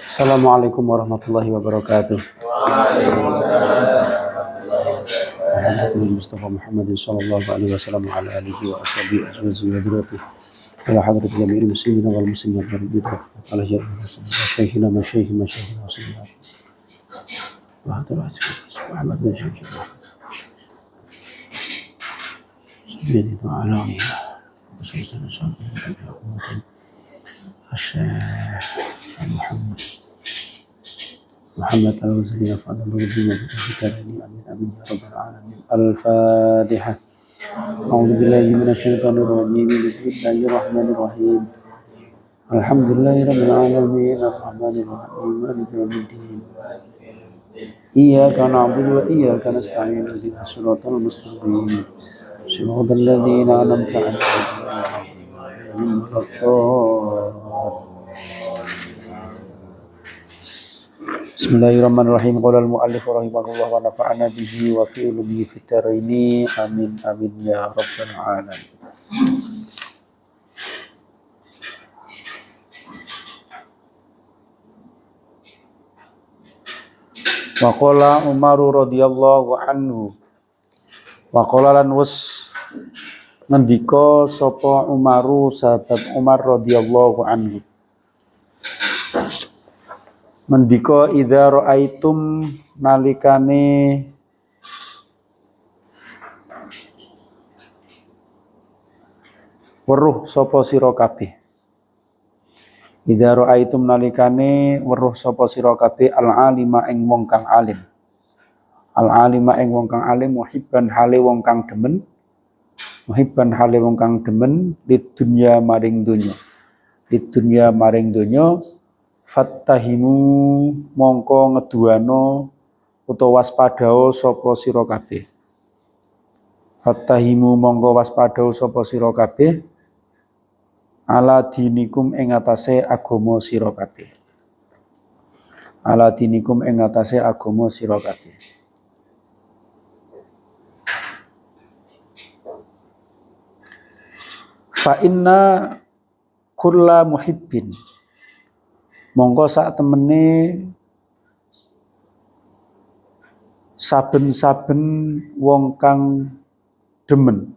Assalamualaikum warahmatullahi wabarakatuh. Alhamdulillah Mustafa Muhammad sallallahu alaihi wasallam wa ala alihi wa ashabihi azwajihi wa dhurriyyatihi wa hadrat jami'il muslimin wal muslimat wal mu'minat ala syekhina masyayikhina sallallahu wa hadrat Muhammad bin Syekh sayyidi ta'ala محمد الوزير يفعل الرجيم بذكرني امين امين يا رب العالمين. الفاتحه. اعوذ بالله من الشيطان الرجيم بسم الله الرحمن الرحيم. الحمد لله رب العالمين الرحمن الرحيم مالك يوم الدين. اياك نعبد واياك نستعين اهدنا الصراط المستقيم صراط الذين انعمت عليهم غير Bismillahirrahmanirrahim. Qala al-mu'allif rahimahullah wa nafa'ana bihi wa fi ulumihi fid dharaini. Amin amin ya rabbal alamin. Wa qala Umar radhiyallahu anhu. Wa qala lan was ngendika sapa Umaru sahabat Umar radhiyallahu anhu. Mendika idza raaitum nalikane weruh sapa sira kabeh. Idza raaitum nalikane weruh sapa sira kabeh al-alima ing wong kang alim. Al-alima ing wong kang alim muhibban hale wong kang demen. Muhibban hale wong kang demen lid dunya maring donya. Lid dunya maring donya fattahimu mongko ngeduano utawa waspadao sapa sira kabeh. Fattahimu mongko waspadao sapa sira kabeh ala dinikum ing atase agama sira kabeh. Ala dinikum ing atase agama sira kabeh. Fa inna kulla muhibbin mongko sak temene saben-saben wong kang demen.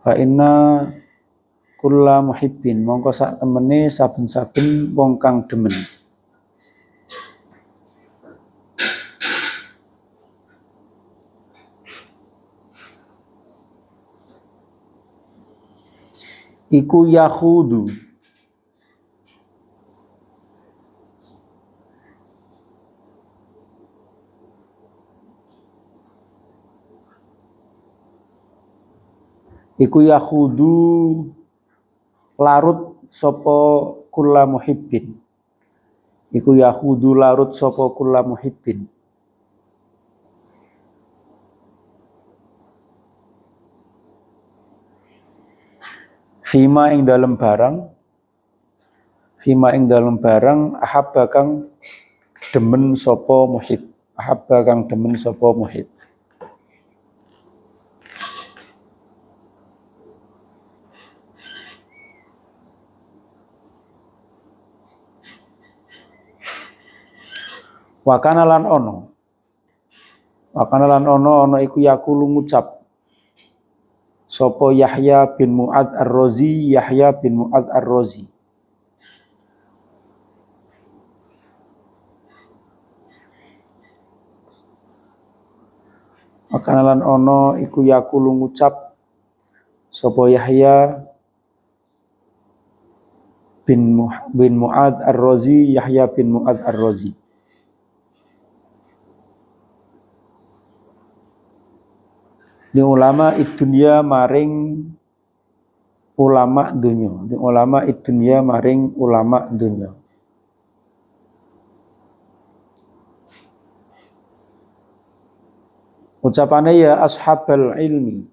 Fa inna kulla muhibbin mongko sak temene saben-saben wong kang demen. Iku yakhudu larut sapa kulla muhibbin. Iku yakhudu larut sapa kulla muhibbin. Fima ing dalem barang ahabba kang demen sapa muhib. Ahabba kang demen sapa muhib. Wakana lan ono iku yakulu ngucap sapa Yahya bin Mu'ad ar-Razi. Wakana lan ono iku yakulu ngucap sapa Yahya bin Mu'ad ar-Razi. Yahya bin Mu'ad ar-Razi. Di ulama idunya maring ulama dunya. Di ulama idunya maring ulama dunya. Ucapane ya ashabal ilmi.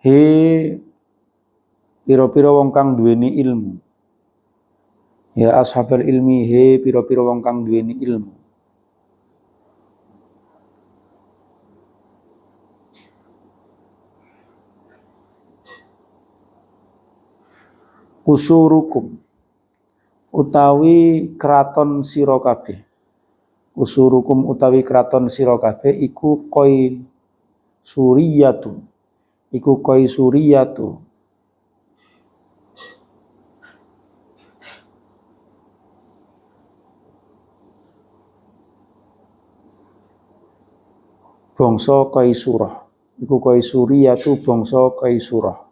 He pira-pira wong kang duweni ilmu. Ya ashabal ilmi he pira-pira wong kang duweni ilmu. Kusurukum utawi kraton sira kabeh. Usurukum utawi kraton sira kabeh iku koi suriyatu. Iku koi suriyatu. Bangsa Kaisurah. Iku Kaisuriyatu bangsa Kaisurah.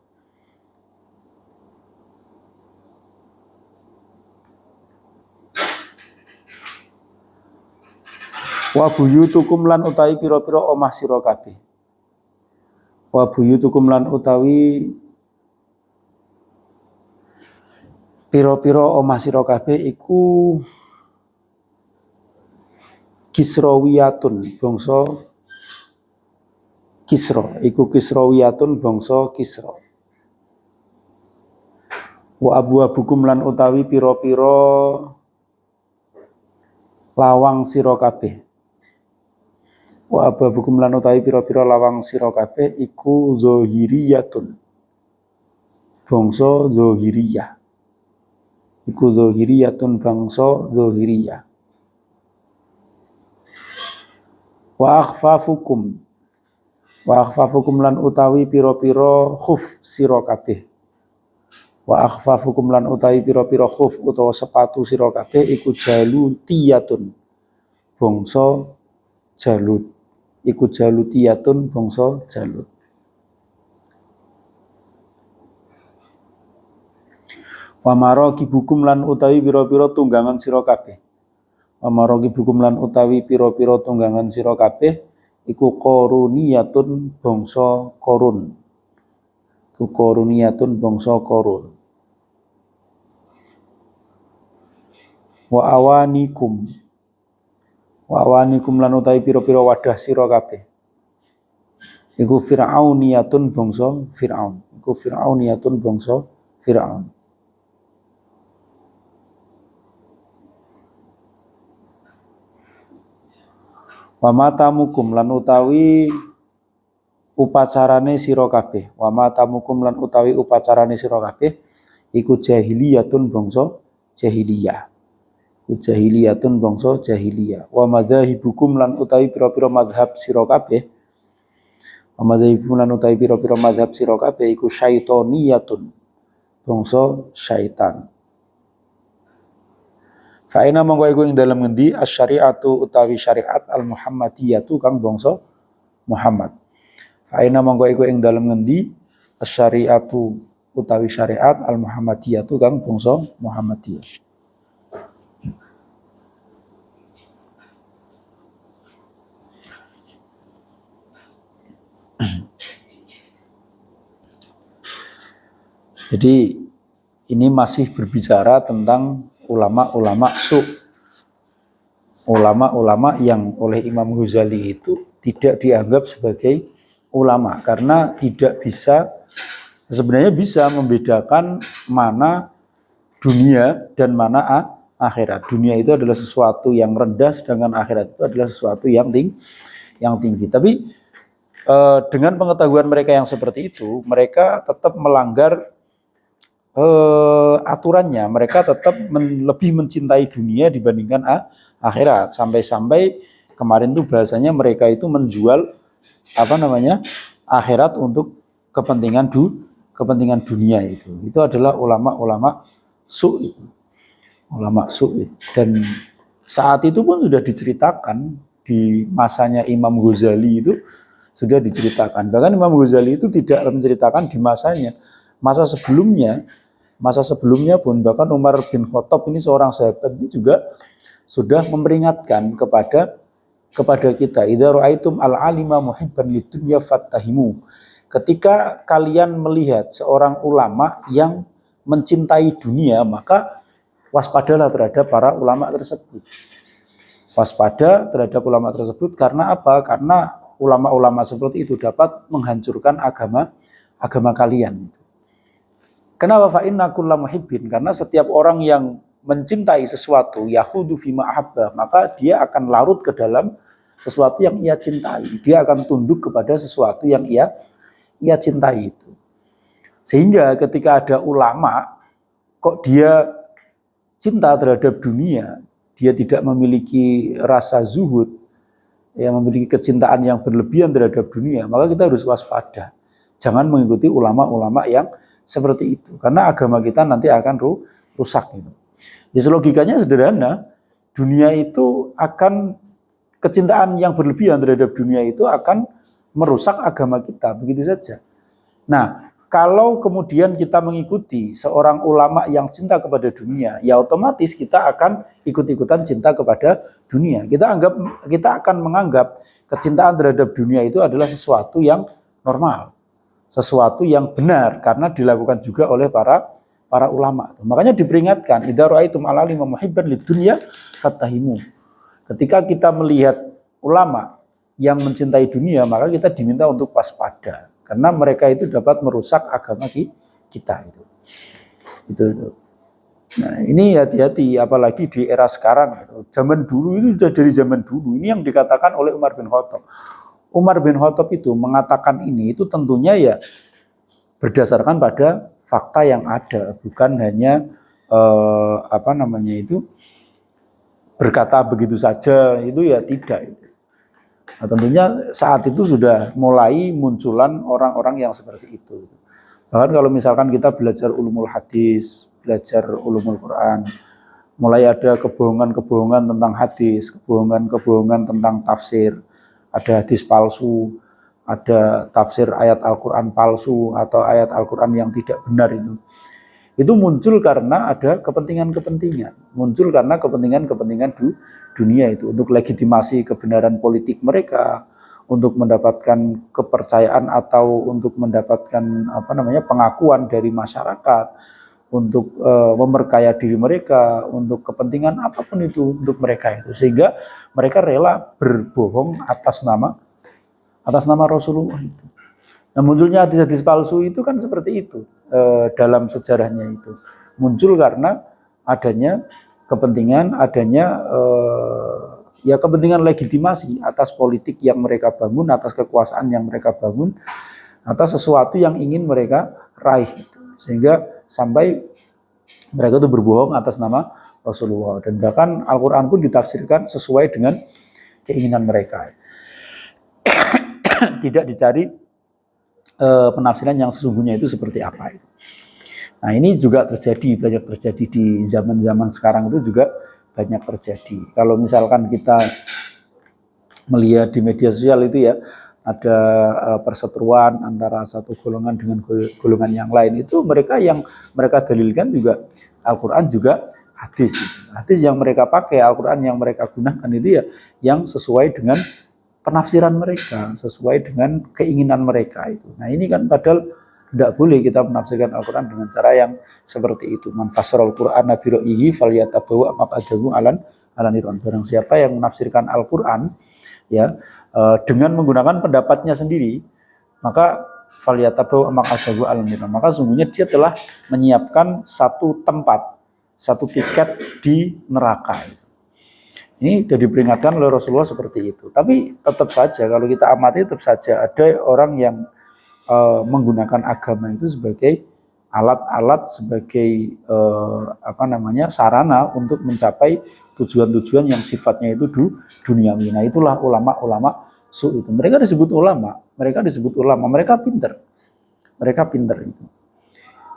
Wa buyutukum lan utawi pira-pira omah sira kabeh. Wa buyutukum lan utawi pira-pira omah sira kabeh iku Kisrawiyatun bangsa Kisra, iku Kisrawiyatun bangsa Kisra. Wa abwabukum lan utawi pira-pira lawang sira kabeh. Wa abwabukum lan utawi pira-pira lawang sira kabeh iku zahiriyatun bangsa zahiriyah. Iku zahiriyatun bangsa zahiriyah. Wa akhfafukum lan utawi pira-pira khuf sira kabeh. Wa akhfafukum lan utawi pira-pira khuf utawa sepatu sira kabeh iku jalutiyatun bangsa Jalut. Iku jalutiyatun bangsa Jalut. Wa maraqibukum lan utawi pira-pira tunggangan sira kabeh. Wa maraqibukum lan utawi pira-pira tunggangan sira kabeh iku koruniyatun bangsa korun. Iku koruniyatun bangsa korun. Wa awanikum lan utawi pira-pira wadah sira kabeh iku fir'auniyatun bangsa Fir'aun. Iku fir'auniyatun bangsa Fir'aun. Wa matamukum lan utawi upacarane sira kabeh. Wa matamukum lan utawi upacarane sira kabeh iku jahiliyatun bangsa jahiliyah. Iku jahiliyatun bangsa jahiliyah. Wa madzahibukum lan utawi pira-pira madhab sira kabeh. Wa madzahibukum lan utawi pira-pira madhab sira kabeh iku syaitoniyatun bangsa syaitan. Fa'ina mongko iku ing dalem ngendi asyariatu utawi syariat al-Muhammadiyatu kang bangsa Muhammad. Fa'ina mongko iku ing dalem ngendi asyariatu utawi syariat al-Muhammadiyatu kang bangsa Muhammadiyah. Jadi ini masih berbicara tentang ulama-ulama su. Ulama-ulama yang oleh Imam Ghazali itu tidak dianggap sebagai ulama karena tidak bisa, sebenarnya bisa membedakan mana dunia dan mana akhirat. Dunia itu adalah sesuatu yang rendah, sedangkan akhirat itu adalah sesuatu yang tinggi. Tapi dengan pengetahuan mereka yang seperti itu, mereka tetap melanggar aturannya. Mereka tetap lebih mencintai dunia dibandingkan akhirat. Sampai-sampai kemarin tuh bahasanya mereka itu menjual akhirat untuk kepentingan dunia itu. Itu adalah ulama-ulama su'. Ulama su'. Dan saat itu pun sudah diceritakan di masanya Imam Ghazali itu sudah diceritakan. Bahkan Imam Ghazali itu tidak menceritakan di masanya. Masa sebelumnya pun bahkan Umar bin Khattab ini seorang sahabat ini juga sudah memperingatkan kepada kita, idza ra'aitum al-alima muhibban lidunya fattahimu. Ketika kalian melihat seorang ulama yang mencintai dunia, maka waspadalah terhadap para ulama tersebut. Waspada terhadap ulama tersebut karena apa? Karena ulama-ulama seperti itu dapat menghancurkan agama kalian. Kenapa fa'inna kulla muhibbin? Karena setiap orang yang mencintai sesuatu, yahudu fima ahabba, maka dia akan larut ke dalam sesuatu yang ia cintai. Dia akan tunduk kepada sesuatu yang ia cintai itu. Sehingga ketika ada ulama, kok dia cinta terhadap dunia, dia tidak memiliki rasa zuhud, yang memiliki kecintaan yang berlebihan terhadap dunia, maka kita harus waspada. Jangan mengikuti ulama-ulama yang seperti itu, karena agama kita nanti akan rusak. Gitu. Jadi logikanya sederhana, dunia itu akan, kecintaan yang berlebihan terhadap dunia itu akan merusak agama kita, begitu saja. Nah, kalau kemudian kita mengikuti seorang ulama yang cinta kepada dunia, ya otomatis kita akan ikut-ikutan cinta kepada dunia. Kita akan menganggap kecintaan terhadap dunia itu adalah sesuatu yang normal, sesuatu yang benar, karena dilakukan juga oleh para ulama. Makanya diperingatkan, idza ra'aitum al-alima muhibban lid-dunya fattahimu. Ketika kita melihat ulama yang mencintai dunia, maka kita diminta untuk waspada. Karena mereka itu dapat merusak agama kita itu. Nah, ini hati-hati, apalagi di era sekarang. Zaman dulu itu sudah dari zaman dulu. Ini yang dikatakan oleh Umar bin Khattab. Umar bin Khattab itu mengatakan ini itu tentunya ya berdasarkan pada fakta yang ada, bukan hanya berkata begitu saja. Itu ya tidak. Nah, tentunya saat itu sudah mulai munculan orang-orang yang seperti itu. Bahkan kalau misalkan kita belajar ulumul hadis, belajar ulumul Quran, mulai ada kebohongan-kebohongan tentang hadis, kebohongan-kebohongan tentang tafsir, ada hadis palsu, ada tafsir ayat Al-Quran palsu, atau ayat Al-Quran yang tidak benar itu. Itu muncul karena ada kepentingan-kepentingan, muncul karena kepentingan-kepentingan dunia itu, untuk legitimasi kebenaran politik mereka, untuk mendapatkan kepercayaan atau untuk mendapatkan pengakuan dari masyarakat, untuk memperkaya diri mereka, untuk kepentingan apapun itu untuk mereka itu, sehingga mereka rela berbohong atas nama Rasulullah itu. Nah, munculnya hadis-hadis palsu itu kan seperti itu, dalam sejarahnya itu muncul karena adanya kepentingan, kepentingan legitimasi atas politik yang mereka bangun, atas kekuasaan yang mereka bangun, atas sesuatu yang ingin mereka raih, sehingga sampai mereka itu berbohong atas nama Rasulullah. Dan bahkan Al-Quran pun ditafsirkan sesuai dengan keinginan mereka, tidak dicari penafsiran yang sesungguhnya itu seperti apa itu. Nah, ini juga banyak terjadi di zaman-zaman sekarang, itu juga banyak terjadi. Kalau misalkan kita melihat di media sosial itu ya, ada perseteruan antara satu golongan dengan golongan yang lain, itu yang mereka dalilkan juga Al-Quran juga hadis. Hadis yang mereka pakai, Al-Quran yang mereka gunakan itu ya yang sesuai dengan penafsiran mereka, sesuai dengan keinginan mereka itu. Nah, ini kan padahal tidak boleh kita menafsirkan Al-Quran dengan cara yang seperti itu. Man fassarul Qur'ana bi ra'yihi falyatabawa maq'adahu alan niran. Barang siapa yang menafsirkan Al-Quran ya dengan menggunakan pendapatnya sendiri, maka falyatabawa maq'adahu alan niran. Maka sungguhnya dia telah menyiapkan satu tempat, satu tiket di neraka. Ini sudah diperingatkan oleh Rasulullah seperti itu. Tapi tetap saja kalau kita amati, tetap saja ada orang yang menggunakan agama itu sebagai alat-alat, sebagai sarana untuk mencapai tujuan-tujuan yang sifatnya itu duniawi. Nah, itulah ulama-ulama su itu. Mereka disebut ulama, mereka pintar. Mereka pintar itu.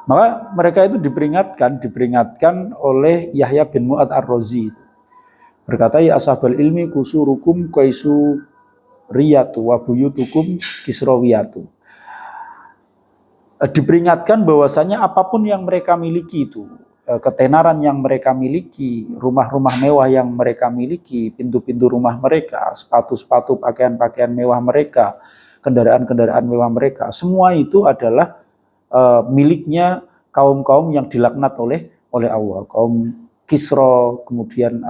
Maka mereka itu diperingatkan oleh Yahya bin Mu'ad Ar-Razi. Berkata, ya ashabal ilmi kusurukum kaisu riyatu wa buyutukum kisrawiyatu. Diperingatkan bahwasanya apapun yang mereka miliki itu, ketenaran yang mereka miliki, rumah-rumah mewah yang mereka miliki, pintu-pintu rumah mereka, sepatu-sepatu, pakaian-pakaian mewah mereka, kendaraan-kendaraan mewah mereka, semua itu adalah miliknya kaum-kaum yang dilaknat oleh Allah, kaum Kisra, kemudian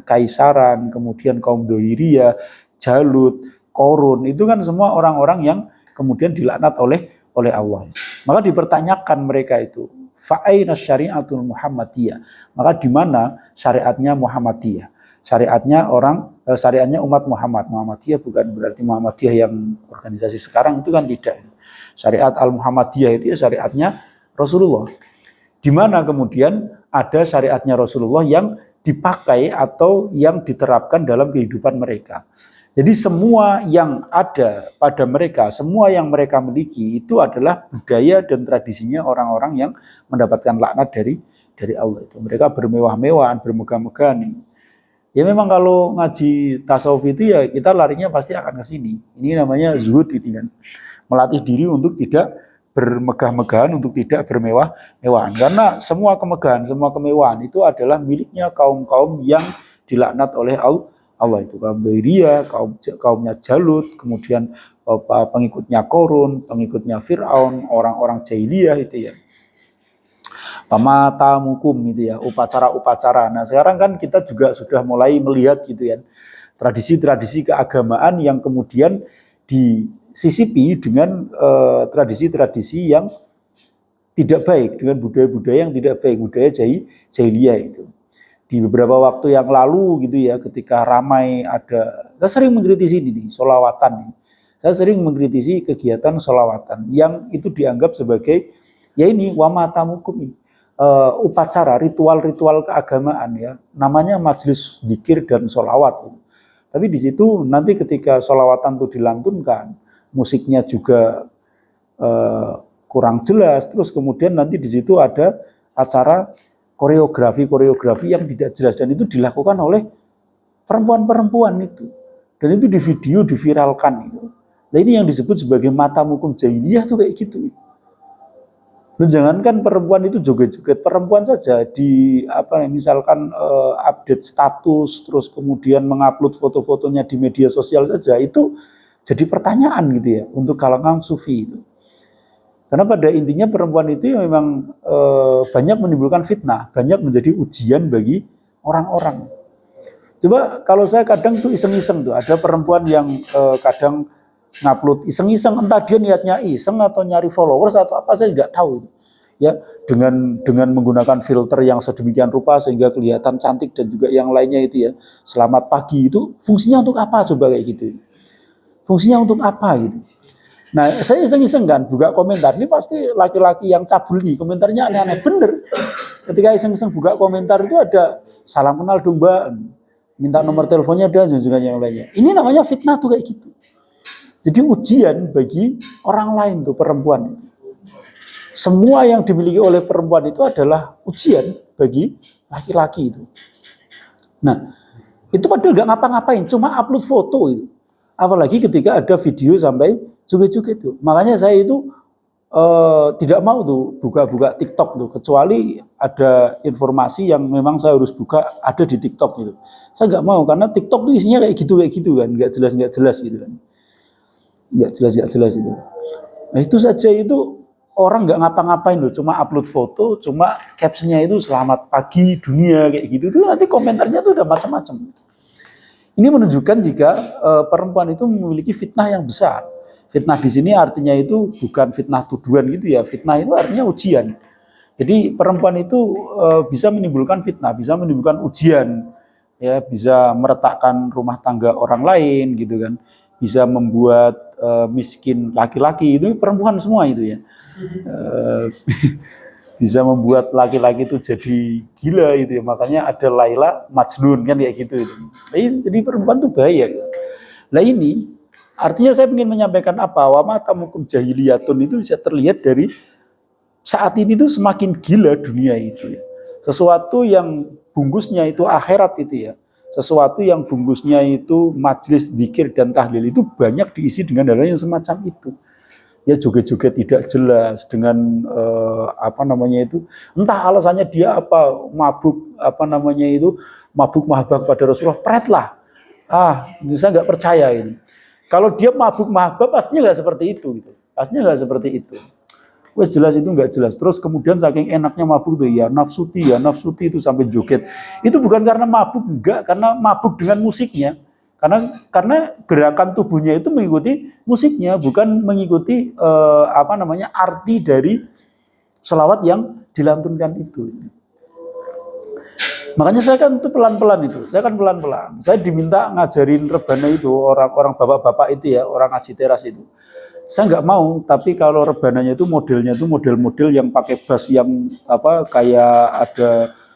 kekaisaran, kemudian kaum Dohiriyah, Jalut, Korun, itu kan semua orang-orang yang kemudian dilaknat oleh Allah. Maka dipertanyakan mereka itu, fa'aina syari'atul Muhammadiyah. Maka di mana syariatnya Muhammadiyah? Syariatnya umat Muhammad. Muhammadiyah bukan berarti Muhammadiyah yang organisasi sekarang, itu kan tidak. Syariat Al-Muhammadiyah itu ya syariatnya Rasulullah. Di mana kemudian ada syariatnya Rasulullah yang dipakai atau yang diterapkan dalam kehidupan mereka. Jadi semua yang ada pada mereka, semua yang mereka miliki itu adalah budaya dan tradisinya orang-orang yang mendapatkan laknat dari Allah itu. Mereka bermewah-mewahan, bermegah-megahan. Ya memang kalau ngaji tasawuf itu ya kita larinya pasti akan ke sini. Ini namanya zuhud ini kan. Melatih diri untuk tidak bermegah-megahan, untuk tidak bermewah-mewahan. Karena semua kemegahan, semua kemewahan itu adalah miliknya kaum-kaum yang dilaknat oleh Allah itu. Kaum Dhairiyah, kaumnya Jalut, kemudian pengikutnya Korun, pengikutnya Fir'aun, orang-orang jahiliyah itu ya. Pamatamukum gitu ya, upacara-upacara. Nah sekarang kan kita juga sudah mulai melihat gitu ya, tradisi-tradisi keagamaan yang kemudian disisipi dengan tradisi-tradisi yang tidak baik, dengan budaya-budaya yang tidak baik, budaya jahiliyah itu. Di beberapa waktu yang lalu gitu ya, ketika ramai ada, saya sering mengkritisi ini, sholawatan. Saya sering mengkritisi kegiatan sholawatan yang itu dianggap sebagai ya ini wamatamukum ini. Upacara, ritual-ritual keagamaan ya, namanya majelis dzikir dan sholawat. Tapi di situ nanti ketika sholawatan itu dilantunkan, musiknya juga kurang jelas, terus kemudian nanti di situ ada acara koreografi yang tidak jelas dan itu dilakukan oleh perempuan-perempuan itu, dan itu di video diviralkan itu. Nah ini yang disebut sebagai matamukum jahiliyah tuh kayak gitu. Lu jangankan perempuan itu joget-joget, perempuan saja di misalkan update status terus kemudian mengupload foto-fotonya di media sosial saja itu jadi pertanyaan gitu ya untuk kalangan sufi itu. Karena pada intinya perempuan itu memang banyak menimbulkan fitnah, banyak menjadi ujian bagi orang-orang. Coba kalau saya kadang tuh iseng-iseng tuh ada perempuan yang kadang ngupload iseng-iseng, entah dia niatnya iseng atau nyari followers atau apa saya nggak tahu ya, dengan menggunakan filter yang sedemikian rupa sehingga kelihatan cantik dan juga yang lainnya itu ya, selamat pagi itu fungsinya untuk apa coba kayak gitu, fungsinya untuk apa gitu. Nah saya iseng-iseng kan buka komentar, ini pasti laki-laki yang cabul nih, komentarnya aneh-aneh bener. Ketika iseng-iseng buka komentar itu ada salam kenal dong mbak, minta nomor teleponnya dan juga yang lainnya. Ini namanya fitnah tuh kayak gitu. Jadi ujian bagi orang lain tuh perempuan itu. Semua yang dimiliki oleh perempuan itu adalah ujian bagi laki-laki itu. Nah, itu padahal nggak ngapa-ngapain, cuma upload foto itu. Apalagi ketika ada video sampai joget-joget itu. Makanya saya itu tidak mau tuh buka-buka TikTok tuh, kecuali ada informasi yang memang saya harus buka ada di TikTok gitu. Saya nggak mau karena TikTok tuh isinya kayak gitu kan, nggak jelas gitu kan. Nggak jelas itu. Nah itu saja itu orang nggak ngapa-ngapain loh, cuma upload foto, cuma captionnya itu selamat pagi dunia kayak gitu tuh nanti komentarnya tuh udah macam-macam. Ini menunjukkan jika perempuan itu memiliki fitnah yang besar. Fitnah di sini artinya itu bukan fitnah tuduhan gitu ya, fitnah itu artinya ujian. Jadi perempuan itu bisa menimbulkan fitnah, bisa menimbulkan ujian, ya bisa meretakkan rumah tangga orang lain gitu kan. Bisa membuat miskin laki-laki, itu perempuan semua itu ya. Bisa membuat laki-laki itu jadi gila itu ya. Makanya ada Laila Majnun kan kayak gitu itu. Jadi perempuan itu bahaya. Nah ini artinya saya ingin menyampaikan apa? Wa matamukum jahiliyatun itu bisa terlihat dari saat ini tuh semakin gila dunia itu ya. Sesuatu yang bungkusnya itu akhirat itu ya. Sesuatu yang bungkusnya itu majelis dzikir dan tahlil itu banyak diisi dengan hal yang semacam itu. Ya joget-joget tidak jelas dengan entah alasannya dia apa, mabuk mabuk mahabbah pada Rasulullah, pret lah. Ini saya nggak percaya ini. Kalau dia mabuk mahabbah pastinya nggak seperti itu gitu. Pastinya nggak seperti itu. Wes jelas itu nggak jelas. Terus kemudian saking enaknya mabuk tuh ya nafsuti itu sampai joget. Itu bukan karena mabuk, enggak, karena mabuk dengan musiknya. Karena gerakan tubuhnya itu mengikuti musiknya, bukan mengikuti arti dari sholawat yang dilantunkan itu. Makanya saya kan itu pelan-pelan itu. Saya diminta ngajarin rebana itu orang-orang bapak-bapak itu ya, orang ngaji teras itu. Saya nggak mau, tapi kalau rebananya itu modelnya itu model-model yang pakai bass yang apa kayak ada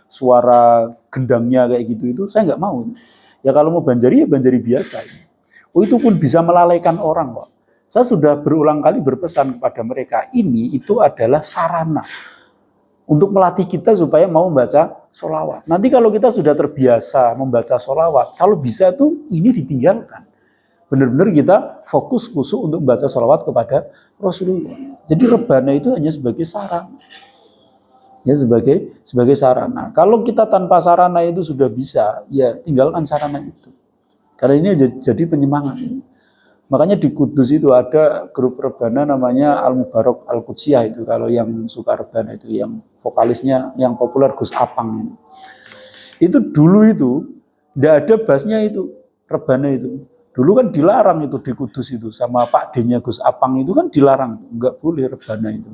suara gendangnya kayak gitu itu saya nggak mau. Ya kalau mau banjari ya banjari biasa. Oh itu pun bisa melalaikan orang kok. Saya sudah berulang kali berpesan kepada mereka, ini itu adalah sarana untuk melatih kita supaya mau membaca sholawat. Nanti kalau kita sudah terbiasa membaca sholawat, kalau bisa tuh ini ditinggalkan. Benar-benar kita fokus khusus untuk membaca sholawat kepada Rasulullah. Jadi rebana itu hanya sebagai sarana. Ya sebagai sarana. Kalau kita tanpa sarana itu sudah bisa, ya tinggalkan sarana itu. Karena ini jadi penyemangat. Makanya di Kudus itu ada grup rebana namanya Al-Mubarok Al-Qudsiyah itu. Kalau yang suka rebana itu, yang vokalisnya yang populer Gus Apang. Itu dulu itu tidak ada bassnya itu, rebana itu. Dulu kan dilarang itu di Kudus itu, sama Pak D-nya Gus Apang itu kan dilarang, nggak boleh rebana itu.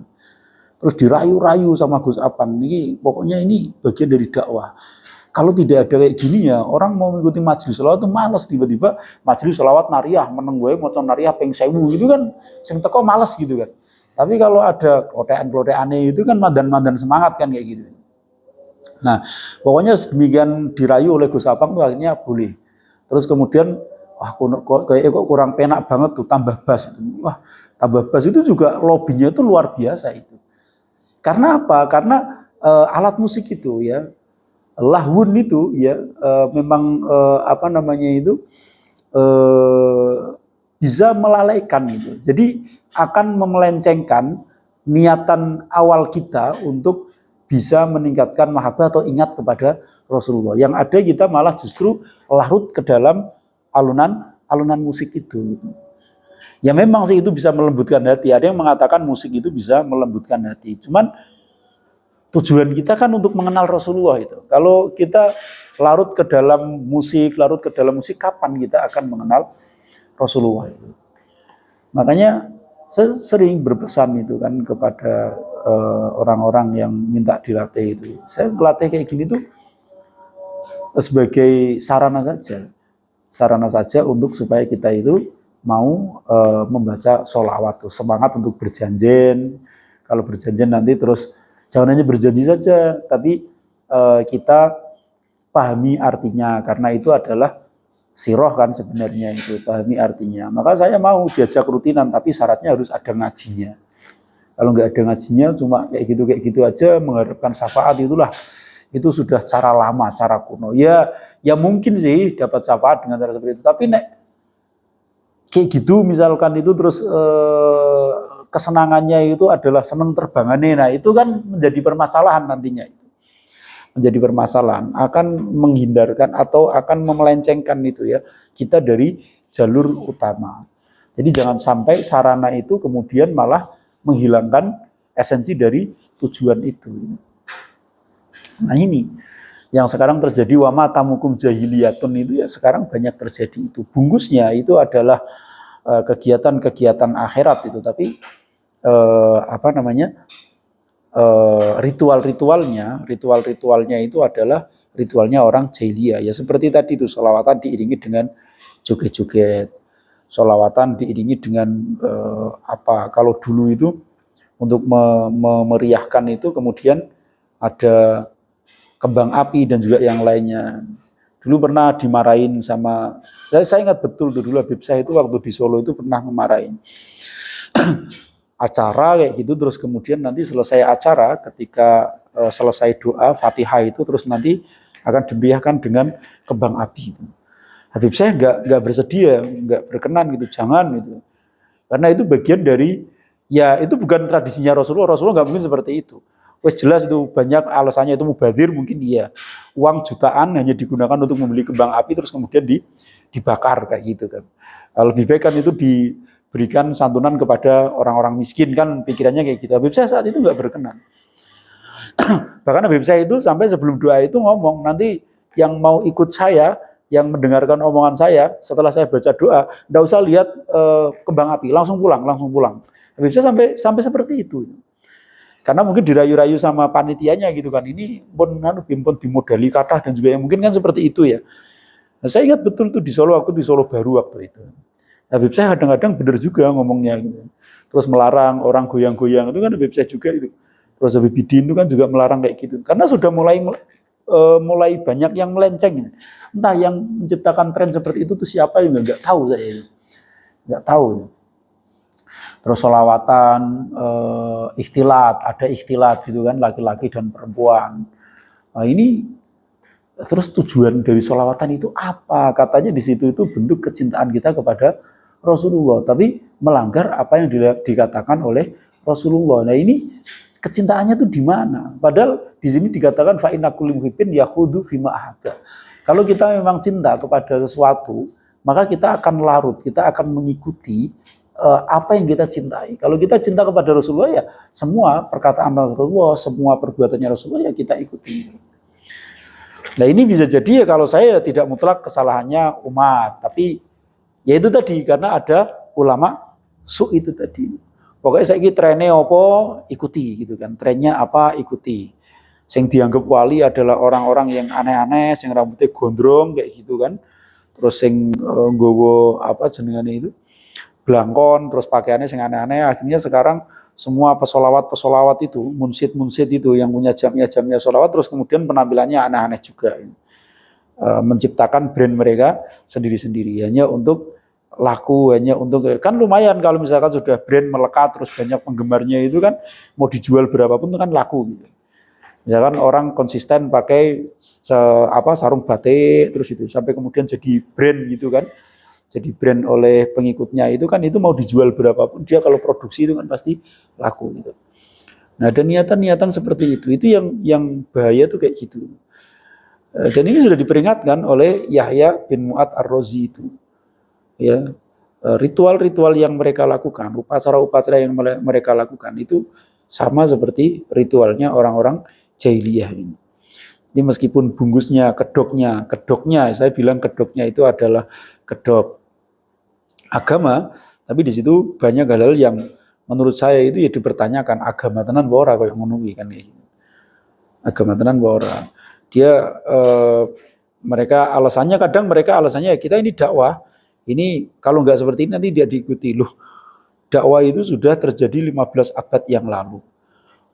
Terus dirayu-rayu sama Gus Apang, ini pokoknya ini bagian dari dakwah. Kalau tidak ada kayak gini ya, orang mau mengikuti majelis sholawat itu males, tiba-tiba majelis sholawat nariah, meneng gue mau nariah peng sewu gitu kan, sing teko males gitu kan. Tapi kalau ada klotean-kloteannya itu kan mandan-mandan semangat kan kayak gitu. Nah, pokoknya demikian dirayu oleh Gus Apang tuh akhirnya boleh. Terus kemudian wah kok kurang penak banget tuh tambah bass itu. Wah, tambah bass itu juga lobbynya itu luar biasa itu. Karena apa? Karena alat musik itu ya, lahwun itu ya memang apa namanya itu bisa melalaikan itu. Jadi akan memelencengkan niatan awal kita untuk bisa meningkatkan mahabbah atau ingat kepada Rasulullah. Yang ada kita malah justru larut ke dalam alunan musik itu. Ya memang sih itu bisa melembutkan hati. Ada yang mengatakan musik itu bisa melembutkan hati. Cuman tujuan kita kan untuk mengenal Rasulullah itu. Kalau kita larut ke dalam musik, kapan kita akan mengenal Rasulullah itu? Makanya saya sering berpesan itu kan kepada orang-orang yang minta dilatih itu. Saya melatih kayak gini tuh sebagai sarana saja untuk supaya kita itu mau membaca sholawat tuh, semangat untuk berjanjian. Kalau berjanjian nanti terus jangan hanya berjanji saja, tapi kita pahami artinya, karena itu adalah siroh kan sebenarnya itu, pahami artinya. Maka saya mau diajak rutinan, tapi syaratnya harus ada ngajinya. Kalau nggak ada ngajinya, cuma kayak gitu aja mengharapkan syafaat itu sudah cara lama, cara kuno. Ya mungkin sih dapat syafaat dengan cara seperti itu, tapi kayak gitu misalkan itu terus kesenangannya itu adalah seneng terbangannya. Nah itu kan menjadi permasalahan nantinya. Menjadi permasalahan, akan menghindarkan atau akan memelencengkan itu ya kita dari jalur utama. Jadi jangan sampai sarana itu kemudian malah menghilangkan esensi dari tujuan itu. Nah ini yang sekarang terjadi, wama tamukum jahiliyatun itu ya sekarang banyak terjadi itu. Bungkusnya itu adalah kegiatan-kegiatan akhirat itu, tapi apa namanya ritual-ritualnya itu adalah ritualnya orang jahiliyah. Ya seperti tadi itu, sholawatan diiringi dengan joget-joget, sholawatan diiringi dengan apa? Kalau dulu itu untuk memeriahkan itu kemudian ada kembang api dan juga yang lainnya. Dulu pernah dimarahin sama, saya ingat betul tuh dulu Habib Syah itu waktu di Solo itu pernah memarahin acara kayak gitu, terus kemudian nanti selesai acara, ketika selesai doa Fatihah itu terus nanti akan dimeriahkan dengan kembang api itu. Habib Syah nggak bersedia, nggak berkenan gitu, jangan gitu. Karena itu bagian dari, ya itu bukan tradisinya Rasulullah nggak mungkin seperti itu. Wes jelas itu banyak alasannya, itu mubadir mungkin iya. Uang jutaan hanya digunakan untuk membeli kembang api terus kemudian dibakar kayak gitu kan. Lebih baik kan itu diberikan santunan kepada orang-orang miskin kan, pikirannya kayak gitu. Habib Syah saat itu nggak berkenan. Bahkan Habib Syah itu sampai sebelum doa itu ngomong, nanti yang mau ikut saya, yang mendengarkan omongan saya setelah saya baca doa, nggak usah lihat kembang api, langsung pulang. Habib Syah sampai seperti itu. Karena mungkin dirayu-rayu sama panitianya gitu kan, ini pun dimodali kathah dan juga yang mungkin kan seperti itu ya. Nah, saya ingat betul tuh di Solo, waktu di Solo Baru waktu itu. Habib Syekh kadang-kadang benar juga ngomongnya gitu. Terus melarang orang goyang-goyang itu kan Habib Syekh juga itu. Terus Habib Bidin itu kan juga melarang kayak gitu. Karena sudah mulai banyak yang melenceng. Entah yang menciptakan tren seperti itu tuh siapa yang nggak tahu saya itu. Nggak tahu. Terus sholawatan, ikhtilat, ada ikhtilat gitu kan, laki-laki dan perempuan. Nah ini terus tujuan dari sholawatan itu apa? Katanya di situ itu bentuk kecintaan kita kepada Rasulullah, tapi melanggar apa yang dikatakan oleh Rasulullah. Nah ini kecintaannya tuh di mana? Padahal di sini dikatakan fa inna kulli muhibbin yakhudu fima ahabba. Kalau kita memang cinta kepada sesuatu, maka kita akan larut, kita akan mengikuti apa yang kita cintai. Kalau kita cinta kepada Rasulullah ya semua perkataan Rasulullah, semua perbuatannya Rasulullah ya kita ikuti. Nah ini bisa jadi ya kalau saya tidak mutlak kesalahannya umat, tapi ya itu tadi karena ada ulama su itu tadi. Pokoknya saya trennya apa ikuti gitu kan, trennya apa ikuti. Yang dianggap wali adalah orang-orang yang aneh-aneh, yang rambutnya gondrong kayak gitu kan. Terus yang nggowo apa jenengane itu blangkon, terus pakaiannya yang aneh-aneh. Akhirnya sekarang semua pesolawat itu, munsid itu yang punya jamnya solawat, terus kemudian penampilannya aneh-aneh juga. Menciptakan brand mereka sendiri-sendiri hanya untuk laku, hanya untuk kan lumayan kalau misalkan sudah brand melekat terus banyak penggemarnya itu kan mau dijual berapapun itu kan laku gitu. Misalkan orang konsisten pakai sarung batik terus itu sampai kemudian jadi brand gitu kan. Jadi brand oleh pengikutnya itu kan itu mau dijual berapapun dia kalau produksi itu kan pasti laku gitu. Nah, ada niatan-niatan seperti itu yang bahaya tuh kayak gitu. Dan ini sudah diperingatkan oleh Yahya bin Mu'ad Ar-Razi itu. Ya, ritual-ritual yang mereka lakukan, upacara-upacara yang mereka lakukan itu sama seperti ritualnya orang-orang jahiliyah ini. Ini meskipun bungkusnya kedoknya, saya bilang kedoknya itu adalah kedok agama, tapi di situ banyak hal-hal yang menurut saya itu ya dipertanyakan agama tenan ora kayak ngono kan kayak gitu. Agama tenan ora. Dia mereka alasannya ya kita ini dakwah. Ini kalau nggak seperti ini nanti dia diikuti loh. Dakwah itu sudah terjadi 15 abad yang lalu.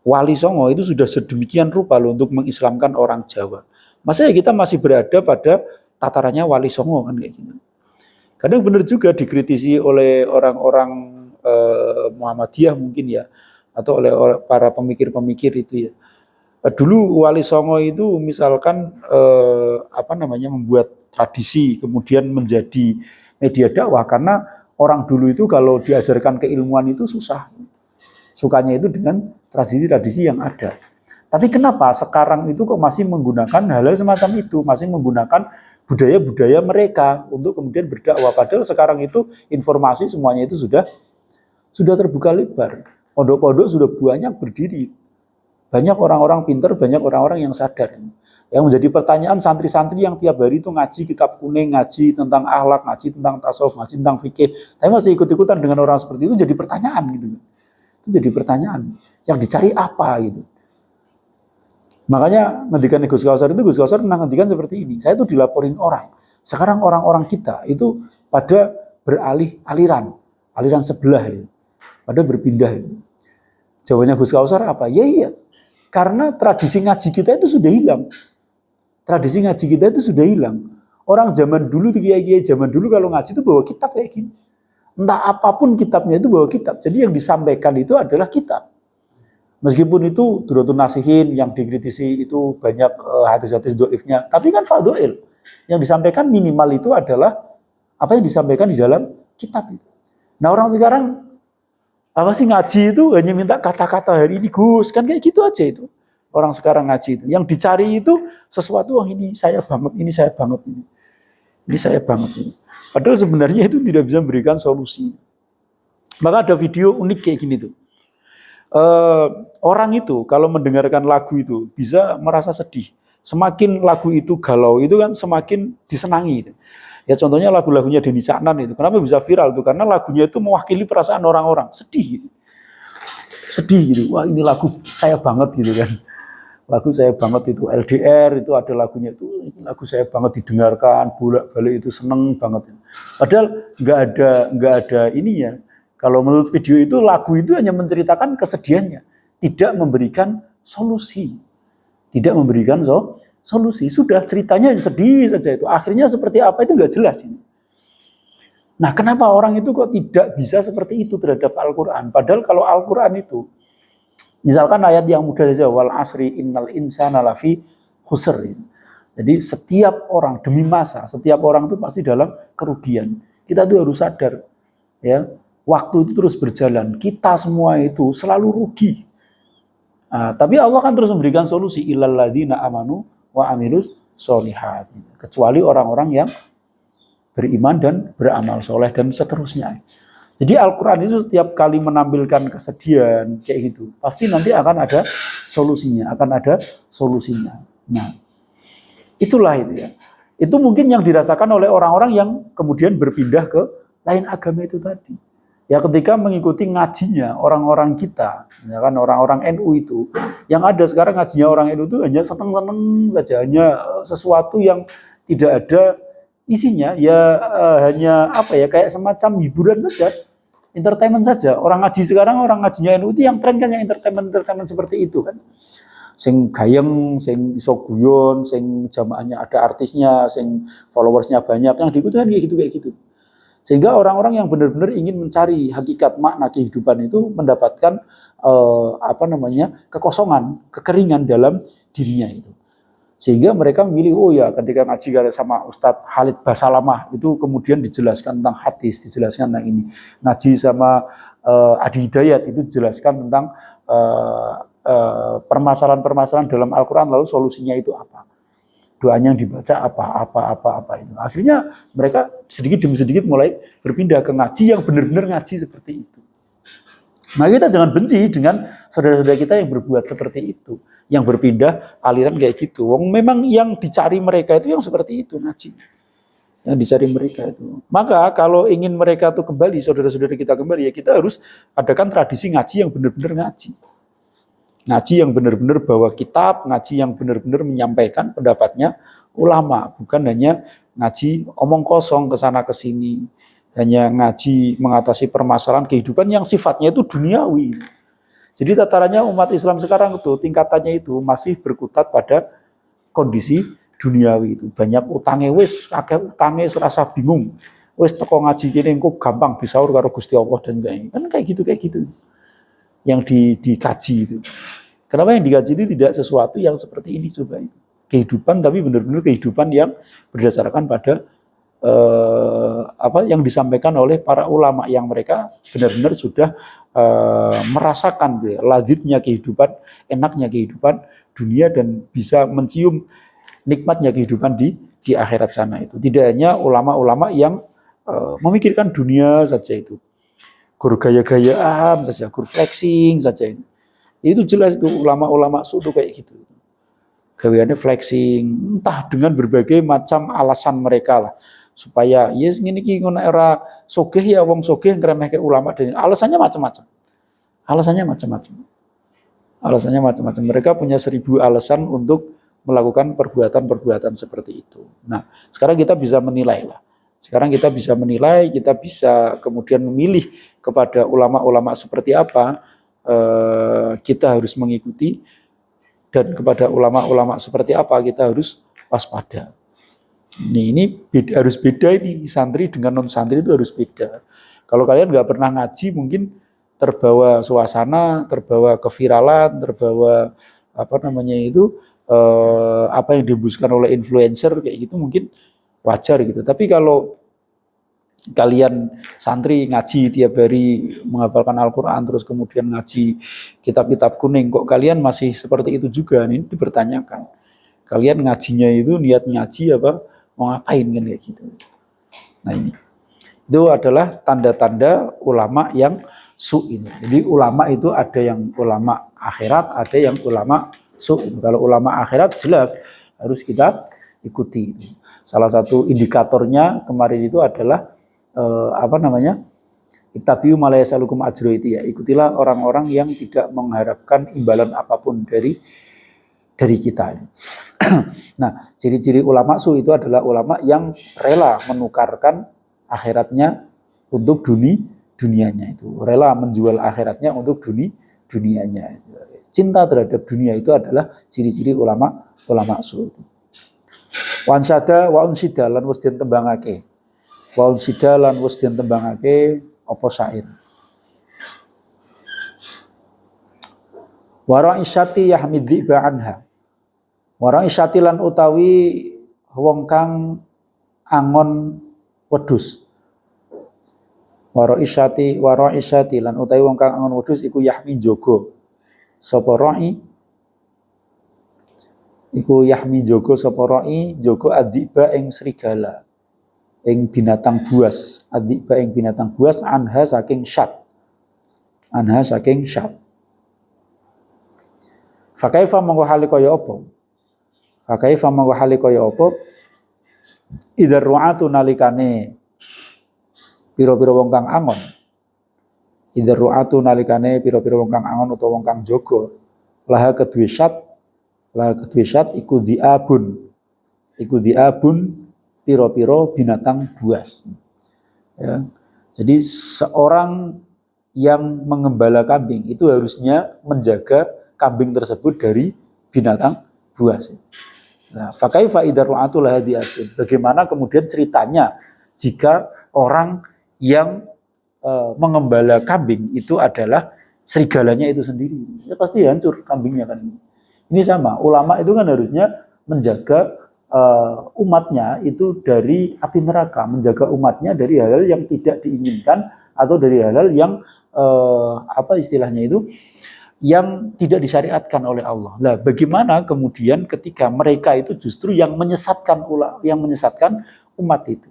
Wali Songo itu sudah sedemikian rupa loh untuk mengislamkan orang Jawa. Masa ya kita masih berada pada tatarannya Wali Songo kan kayak gitu. Kadang benar juga dikritisi oleh orang-orang Muhammadiyah mungkin ya, atau oleh para pemikir-pemikir itu ya. Dulu Wali Songo itu misalkan membuat tradisi kemudian menjadi media dakwah karena orang dulu itu kalau diajarkan keilmuan itu susah. Sukanya itu dengan tradisi-tradisi yang ada. Tapi kenapa sekarang itu kok masih menggunakan hal-hal semacam itu, masih menggunakan budaya-budaya mereka untuk kemudian berdakwah. Padahal sekarang itu informasi semuanya itu sudah terbuka lebar. Pondok-pondok sudah banyak berdiri. Banyak orang-orang pintar, banyak orang-orang yang sadar. Yang menjadi pertanyaan santri-santri yang tiap hari itu ngaji kitab kuning, ngaji tentang akhlak, ngaji tentang tasawuf, ngaji tentang fikih. Tapi masih ikut-ikutan dengan orang seperti itu jadi pertanyaan gitu. Itu jadi pertanyaan. Yang dicari apa gitu. Makanya ngendikan Gus Kausar pernah ngendikan seperti ini. Saya tuh dilaporin orang. Sekarang orang-orang kita itu pada beralih aliran sebelah itu. Pada berpindah itu. Jawabannya Gus Kausar apa? Ya iya. Karena tradisi ngaji kita itu sudah hilang. Tradisi ngaji kita itu sudah hilang. Orang zaman dulu tuh kiai-kiai zaman dulu kalau ngaji itu bawa kitab kayak gini. Entah apapun kitabnya itu bawa kitab. Jadi yang disampaikan itu adalah kitab. Meskipun itu Duratun Nasihin yang dikritisi itu banyak hadis-hadis doifnya, tapi kan fadhoil. Yang disampaikan minimal itu adalah apa yang disampaikan di dalam kitab itu. Nah orang sekarang apa sih ngaji itu hanya minta kata-kata hari ini Gus, kan kayak gitu aja itu. Orang sekarang ngaji itu. Yang dicari itu sesuatu yang ini saya banget, ini saya banget ini. Ini saya banget ini. Padahal sebenarnya itu tidak bisa memberikan solusi. Maka ada video unik kayak gini tuh. Orang itu kalau mendengarkan lagu itu bisa merasa sedih. Semakin lagu itu galau itu kan semakin disenangi. Gitu. Ya contohnya lagu-lagunya Denny Caknan itu. Kenapa bisa viral itu? Karena lagunya itu mewakili perasaan orang-orang. Sedih gitu. Sedih gitu. Wah ini lagu saya banget gitu kan. lagu saya banget itu LDR itu ada lagunya itu lagu saya banget didengarkan bolak-balik itu seneng banget. Padahal nggak ada ininya. Kalau menurut video itu lagu itu hanya menceritakan kesedihannya, tidak memberikan solusi, tidak memberikan solusi. Sudah ceritanya sedih saja itu. Akhirnya seperti apa itu nggak jelas ini. Nah, kenapa orang itu kok tidak bisa seperti itu terhadap Al-Quran? Padahal kalau Al-Quran itu misalkan ayat yang mudah saja, wal asri innal insana lafi khusr. Jadi setiap orang demi masa, setiap orang itu pasti dalam kerugian. Kita tuh harus sadar, ya. Waktu itu terus berjalan, kita semua itu selalu rugi. Nah, tapi Allah kan terus memberikan solusi illal ladzina amanu wa amilus sholihat. Kecuali orang-orang yang beriman dan beramal soleh dan seterusnya. Jadi Al-Quran itu setiap kali menampilkan kesedihan kayak gitu, pasti nanti akan ada solusinya, Nah, itulah itu ya. Itu mungkin yang dirasakan oleh orang-orang yang kemudian berpindah ke lain agama itu tadi. Ya ketika mengikuti ngajinya orang-orang kita, ya kan orang-orang NU itu, yang ada sekarang ngajinya orang NU itu hanya seneng-seneng saja, hanya sesuatu yang tidak ada isinya, ya hanya apa ya kayak semacam hiburan saja. Entertainment saja. Orang ngaji sekarang, orang ngajinya NU itu yang tren kan yang entertainment seperti itu kan. Sing gayeng, sing iso guyon, sing jamaahnya ada artisnya, sing followersnya banyak, yang diikuti kan kayak gitu. Sehingga orang-orang yang benar-benar ingin mencari hakikat makna kehidupan itu mendapatkan kekosongan, kekeringan dalam dirinya itu. Sehingga mereka memilih, oh ya ketika ngaji sama Ustadz Khalid Basalamah itu kemudian dijelaskan tentang hadis, dijelaskan tentang ini. Ngaji sama Adi Hidayat itu dijelaskan tentang permasalahan-permasalahan dalam Al-Quran, lalu solusinya itu apa. Doanya yang dibaca apa itu. Akhirnya mereka sedikit demi sedikit mulai berpindah ke ngaji yang benar-benar ngaji seperti itu. Nah kita jangan benci dengan saudara-saudara kita yang berbuat seperti itu, yang berpindah aliran kayak gitu. Memang yang dicari mereka itu yang seperti itu ngaji, yang dicari mereka itu. Maka kalau ingin mereka tuh kembali, saudara-saudara kita kembali, ya kita harus adakan tradisi ngaji yang benar-benar ngaji yang benar-benar bawa kitab, ngaji yang benar-benar menyampaikan pendapatnya ulama, bukan hanya ngaji omong kosong ke sana ke sini. Hanya ngaji mengatasi permasalahan kehidupan yang sifatnya itu duniawi. Jadi tatarannya umat Islam sekarang itu tingkatannya itu masih berkutat pada kondisi duniawi itu. Banyak utangnya akeh utangnya serasa bingung. Teko ngaji kene engko gampang disaur karo Gusti Allah dan kayak gitu. Yang dikaji itu. Kenapa yang dikaji itu tidak sesuatu yang seperti ini coba itu. Kehidupan tapi benar-benar kehidupan yang berdasarkan pada yang disampaikan oleh para ulama yang mereka benar-benar sudah merasakan ladidnya kehidupan, enaknya kehidupan dunia dan bisa mencium nikmatnya kehidupan di akhirat sana itu. Tidak hanya ulama-ulama yang memikirkan dunia saja itu, gur gaya-gayaan saja, gur flexing saja itu jelas itu ulama-ulama itu kayak gitu. Gaweannya flexing, entah dengan berbagai macam alasan mereka lah. Supaya yes ngene iki ngono era sogeh ya wong sogeh ngremehke ulama dan alasannya macam-macam. Mereka punya 1000 alasan untuk melakukan perbuatan-perbuatan seperti itu. Nah, sekarang kita bisa menilai lah. Kita bisa kemudian memilih kepada ulama-ulama seperti apa kita harus mengikuti dan kepada ulama-ulama seperti apa kita harus waspada. Ini harus beda ini, santri dengan non santri itu harus beda. Kalau kalian nggak pernah ngaji mungkin terbawa suasana, terbawa keviralan, terbawa apa yang dihembuskan oleh influencer kayak gitu mungkin wajar gitu. Tapi kalau kalian santri ngaji tiap hari menghafalkan Al-Quran terus kemudian ngaji kitab-kitab kuning kok kalian masih seperti itu juga, ini dipertanyakan. Kalian ngajinya itu niat ngaji apa? Mau ngapain kan kayak gitu. Nah ini itu adalah tanda-tanda ulama yang su ini. Jadi ulama itu ada yang ulama akhirat, ada yang ulama su. Kalau ulama akhirat jelas harus kita ikuti. Salah satu indikatornya kemarin itu adalah ittabi'u ma la yasalukum ajro itu ya. Ikutilah orang-orang yang tidak mengharapkan imbalan apapun dari dari kita. Nah, ciri-ciri ulama su itu adalah ulama yang rela menukarkan akhiratnya untuk dunianya itu. Rela menjual akhiratnya untuk dunianya. Cinta terhadap dunia itu adalah ciri-ciri ulama su itu. Wansada wa unsida lan wis den tembangake. Wa unsida lan wis den tembangake apa syair. Wa ra'isyati yahmid dhiba anha. Wa ra'isyati lan utawi wong kang angon wedhus. Wa ra'isyati lan utawi wong kang angon wedhus iku yahmi jogo. Sapa ra'i iku yahmi jogo sapa ra'i jogo adiba ing serigala ing binatang buas, adiba ing binatang buas anha saking syat. Fakaifa mongko hale kaya apa? Idza ru'atu nalikane pira-pira wong kang angon. Idza ru'atu nalikane pira-pira wong kang angon utawa wong kang jaga laha kedue syat iku diabun pira-pira binatang buas. Ya. Jadi seorang yang mengembala kambing itu harusnya menjaga kambing tersebut dari binatang buas. Nah, fakaifa idza ru'atu laha diabun. Bagaimana kemudian ceritanya jika orang yang mengembala kambing itu adalah serigalanya itu sendiri? Ya pasti hancur kambingnya kan. Ini sama, ulama itu kan harusnya menjaga umatnya itu dari api neraka, menjaga umatnya dari hal-hal yang tidak diinginkan atau dari hal-hal yang apa istilahnya itu yang tidak disyariatkan oleh Allah. Nah, bagaimana kemudian ketika mereka itu justru yang menyesatkan umat itu?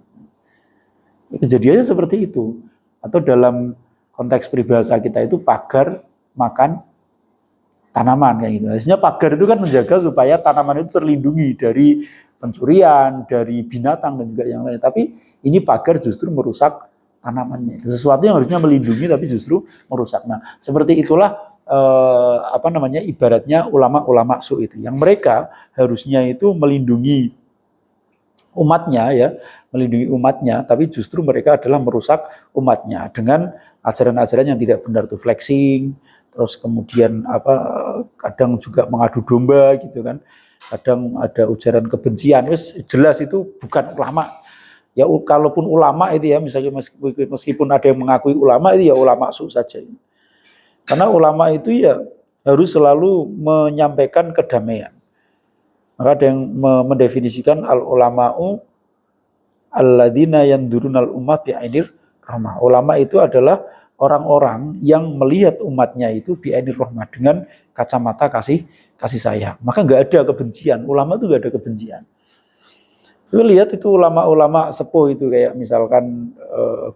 Kejadiannya seperti itu. Atau dalam konteks peribahasa kita itu pagar makan tanaman kayak gitu. Harusnya pagar itu kan menjaga supaya tanaman itu terlindungi dari pencurian, dari binatang dan juga yang lain. Tapi ini pagar justru merusak tanamannya. Sesuatu yang harusnya melindungi tapi justru merusak. Nah, seperti itulah ibaratnya ulama-ulama su itu yang mereka harusnya itu melindungi umatnya, tapi justru mereka adalah merusak umatnya dengan ajaran-ajaran yang tidak benar tuh, flexing, terus kemudian kadang juga mengadu domba gitu kan, kadang ada ujaran kebencian, jelas itu bukan ulama. Ya kalaupun ulama itu ya misalnya meskipun ada yang mengakui ulama itu ya ulama su saja. Karena ulama itu ya harus selalu menyampaikan kedamaian. Maka ada yang mendefinisikan al-ulama'u alladzina yandurunal ummah bi'ainir rahmah. Ulama itu adalah orang-orang yang melihat umatnya itu bi'ainir rahmah dengan kacamata kasih sayang. Maka nggak ada kebencian. Ulama itu nggak ada kebencian. Lu lihat itu ulama-ulama sepuh itu kayak misalkan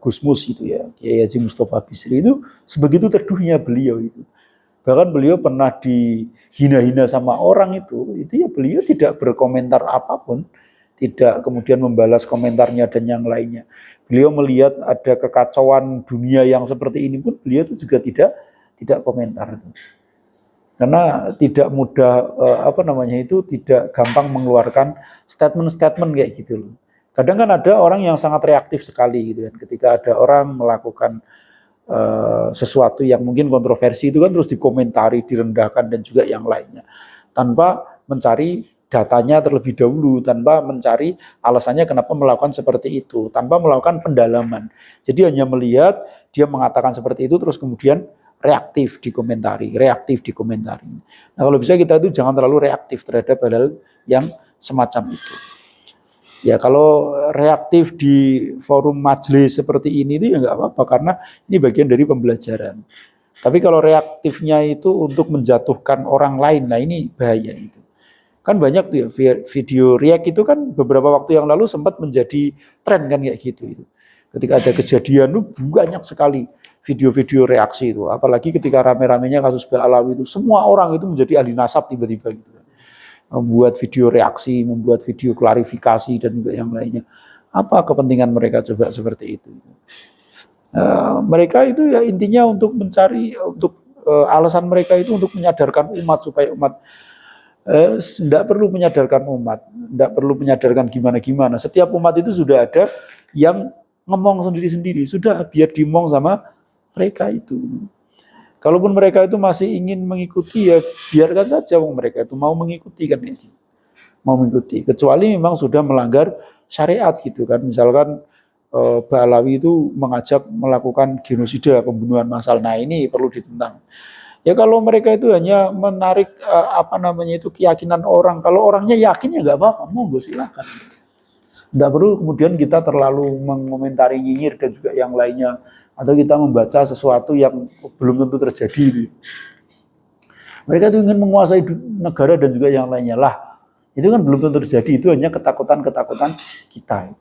Gus Mus itu ya, Kiai Haji Mustafa Bisri itu sebegitu teduhnya beliau itu. Bahkan beliau pernah dihina-hina sama orang itu ya beliau tidak berkomentar apapun, tidak kemudian membalas komentarnya dan yang lainnya. Beliau melihat ada kekacauan dunia yang seperti ini pun beliau itu juga tidak komentar. Karena tidak mudah tidak gampang mengeluarkan statement-statement kayak gitu loh. Kadang kan ada orang yang sangat reaktif sekali gitu kan. Ketika ada orang melakukan sesuatu yang mungkin kontroversi itu kan terus dikomentari, direndahkan dan juga yang lainnya. Tanpa mencari datanya terlebih dahulu, tanpa mencari alasannya kenapa melakukan seperti itu, tanpa melakukan pendalaman. Jadi hanya melihat dia mengatakan seperti itu terus kemudian reaktif dikomentari. Nah kalau bisa kita itu jangan terlalu reaktif terhadap hal-hal yang semacam itu. Ya kalau reaktif di forum majelis seperti ini itu ya nggak apa-apa karena ini bagian dari pembelajaran. Tapi kalau reaktifnya itu untuk menjatuhkan orang lain, nah ini bahaya itu. Kan banyak tuh ya video react itu kan beberapa waktu yang lalu sempat menjadi tren kan kayak gitu itu. Ketika ada kejadian itu banyak sekali video-video reaksi itu. Apalagi ketika rame-ramenya kasus Bel Alawi itu semua orang itu menjadi ahli nasab tiba-tiba gitu. Membuat video reaksi, membuat video klarifikasi dan juga yang lainnya. Apa kepentingan mereka coba seperti itu? Mereka itu ya intinya untuk mencari, alasan mereka itu untuk menyadarkan umat supaya umat Tidak perlu menyadarkan umat, tidak perlu menyadarkan gimana-gimana. Setiap umat itu sudah ada yang ngomong sendiri-sendiri, sudah biar dimong sama mereka itu. Kalaupun mereka itu masih ingin mengikuti, ya biarkan saja mereka itu mau mengikuti kan ya. Mau mengikuti, kecuali memang sudah melanggar syariat gitu kan. Misalkan Ba'alawi itu mengajak melakukan genosida, pembunuhan massal. Nah, ini perlu ditentang. Ya kalau mereka itu hanya menarik itu keyakinan orang. Kalau orangnya yakin ya nggak apa-apa, monggo silakan. Tidak perlu kemudian kita terlalu mengomentari nyinyir dan juga yang lainnya, atau kita membaca sesuatu yang belum tentu terjadi. Mereka itu ingin menguasai negara dan juga yang lainnya lah. Itu kan belum tentu terjadi, itu hanya ketakutan-ketakutan kita.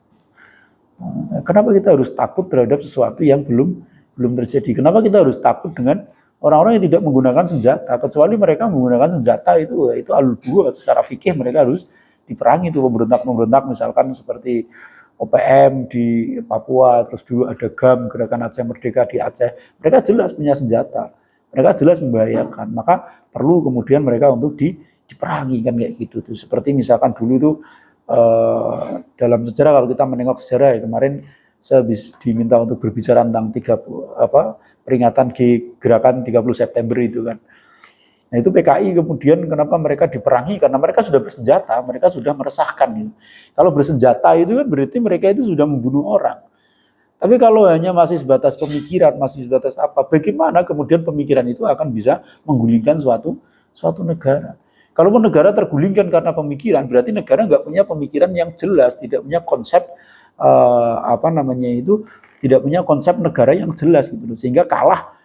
Kenapa kita harus takut terhadap sesuatu yang belum terjadi? Kenapa kita harus takut dengan orang-orang yang tidak menggunakan senjata? Kecuali mereka menggunakan senjata itu alul buat. Secara fikih mereka harus diperangi, itu pemberontak-pemberontak misalkan seperti OPM di Papua, terus dulu ada GAM, Gerakan Aceh Merdeka di Aceh. Mereka jelas punya senjata, mereka jelas membahayakan. Maka perlu kemudian mereka untuk diperangi kan kayak gitu tuh. Seperti misalkan dulu tuh dalam sejarah, kalau kita menengok sejarah ya, kemarin saya habis diminta untuk berbicara tentang peringatan gerakan 30 September itu kan. Nah itu PKI kemudian kenapa mereka diperangi, karena mereka sudah bersenjata, mereka sudah meresahkan gitu. Kalau bersenjata itu kan berarti mereka itu sudah membunuh orang. Tapi kalau hanya masih sebatas pemikiran, masih sebatas apa, bagaimana kemudian pemikiran itu akan bisa menggulingkan suatu negara? Kalaupun negara tergulingkan karena pemikiran, berarti negara nggak punya pemikiran yang jelas, tidak punya konsep tidak punya konsep negara yang jelas gitu loh, sehingga kalah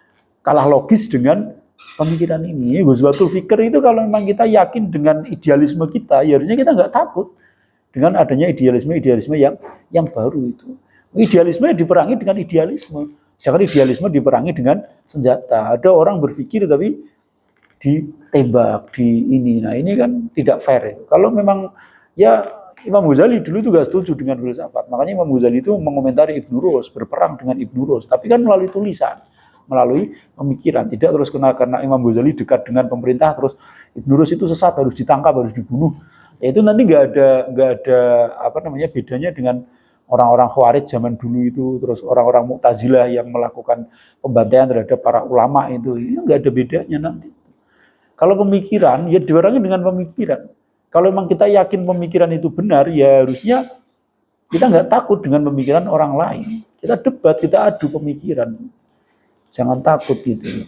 logis dengan pemikiran ini. Ghazwatul Fikr itu kalau memang kita yakin dengan idealisme kita, ya harusnya kita nggak takut dengan adanya idealisme yang baru itu. Idealisme diperangi dengan idealisme, jangan idealisme diperangi dengan senjata. Ada orang berpikir tapi ditembak di ini. Nah ini kan tidak fair ya. Kalau memang ya Imam Ghazali dulu itu gak setuju dengan filsafat. Makanya Imam Ghazali itu mengomentari Ibnu Rus, berperang dengan Ibnu Rus. Tapi kan melalui tulisan, melalui pemikiran. Tidak terus karena Imam Ghazali dekat dengan pemerintah, terus Ibnu Rus itu sesat, harus ditangkap, harus dibunuh. Ya itu nanti nggak ada bedanya dengan orang-orang Khawarij zaman dulu itu, terus orang-orang Mu'tazilah yang melakukan pembantaian terhadap para ulama itu nggak ada bedanya nanti. Kalau pemikiran, ya dibarengi dengan pemikiran. Kalau memang kita yakin pemikiran itu benar, ya harusnya kita nggak takut dengan pemikiran orang lain. Kita debat, kita adu pemikiran. Jangan takut gitu.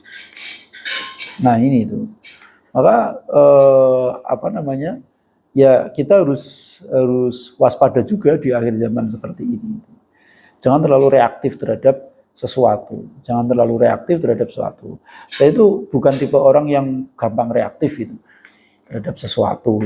Nah ini itu. Maka ya kita harus waspada juga di akhir zaman seperti ini. Jangan terlalu reaktif terhadap sesuatu. Jangan terlalu reaktif terhadap sesuatu. Saya itu bukan tipe orang yang gampang reaktif itu terhadap sesuatu.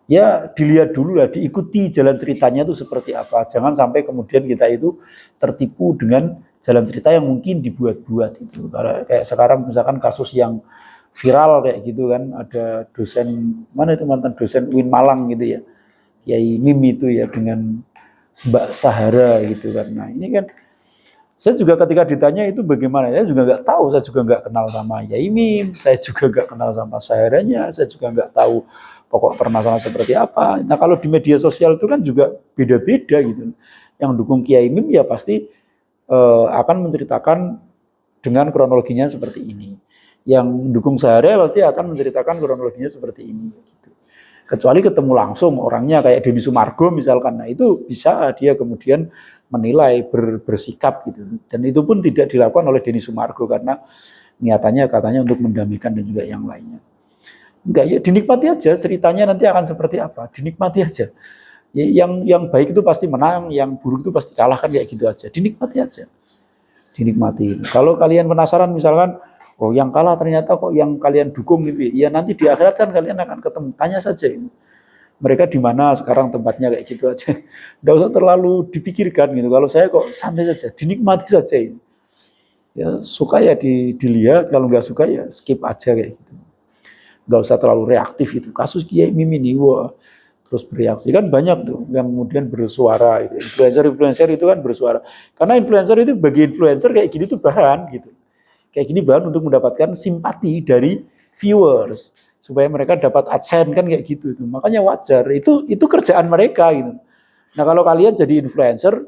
Ya dilihat dulu lah, diikuti jalan ceritanya itu seperti apa. Jangan sampai kemudian kita itu tertipu dengan jalan cerita yang mungkin dibuat-buat itu. Kayak sekarang misalkan kasus yang viral kayak gitu kan, ada dosen, mana itu mantan dosen UIN Malang gitu ya, Kiai Mim itu ya dengan Mbak Sahara gitu kan. Nah ini kan saya juga ketika ditanya itu bagaimana, saya juga nggak tahu, saya juga nggak kenal sama Yai Mim, saya juga nggak kenal sama Saharanya, saya juga nggak tahu pokok permasalahan seperti apa. Nah kalau di media sosial itu kan juga beda-beda gitu. Yang dukung Kiai Mim ya pasti akan menceritakan dengan kronologinya seperti ini. Yang dukung Sahara pasti akan menceritakan kronologinya seperti ini. Gitu. Kecuali ketemu langsung orangnya kayak Denny Sumargo misalkan, nah itu bisa dia kemudian menilai, bersikap gitu. Dan itu pun tidak dilakukan oleh Denny Sumargo karena niatannya katanya untuk mendamaikan dan juga yang lainnya. Enggak, ya dinikmati aja, ceritanya nanti akan seperti apa, dinikmati aja. Ya, yang baik itu pasti menang, yang buruk itu pasti kalah kan kayak gitu aja. Dinikmati aja. Dinikmati. Kalau kalian penasaran misalkan, oh yang kalah ternyata kok yang kalian dukung gitu ya, nanti di akhirat kan kalian akan ketemu, tanya saja ini. Mereka di mana sekarang tempatnya kayak gitu aja. Nggak usah terlalu dipikirkan gitu. Kalau saya kok santai saja, dinikmati saja ini. Ya suka ya dilihat, kalau nggak suka ya skip aja kayak gitu. Nggak usah terlalu reaktif itu. Kasus Kiai Mim ini, wah, terus bereaksi kan banyak tuh yang kemudian bersuara. Gitu. Influencer itu kan bersuara. Karena influencer itu bagi influencer kayak gini tuh bahan gitu. Kayak gini bahan untuk mendapatkan simpati dari viewers. supaya mereka dapat AdSense kan kayak gitu itu. Makanya wajar, itu kerjaan mereka gitu. Nah, kalau kalian jadi influencer,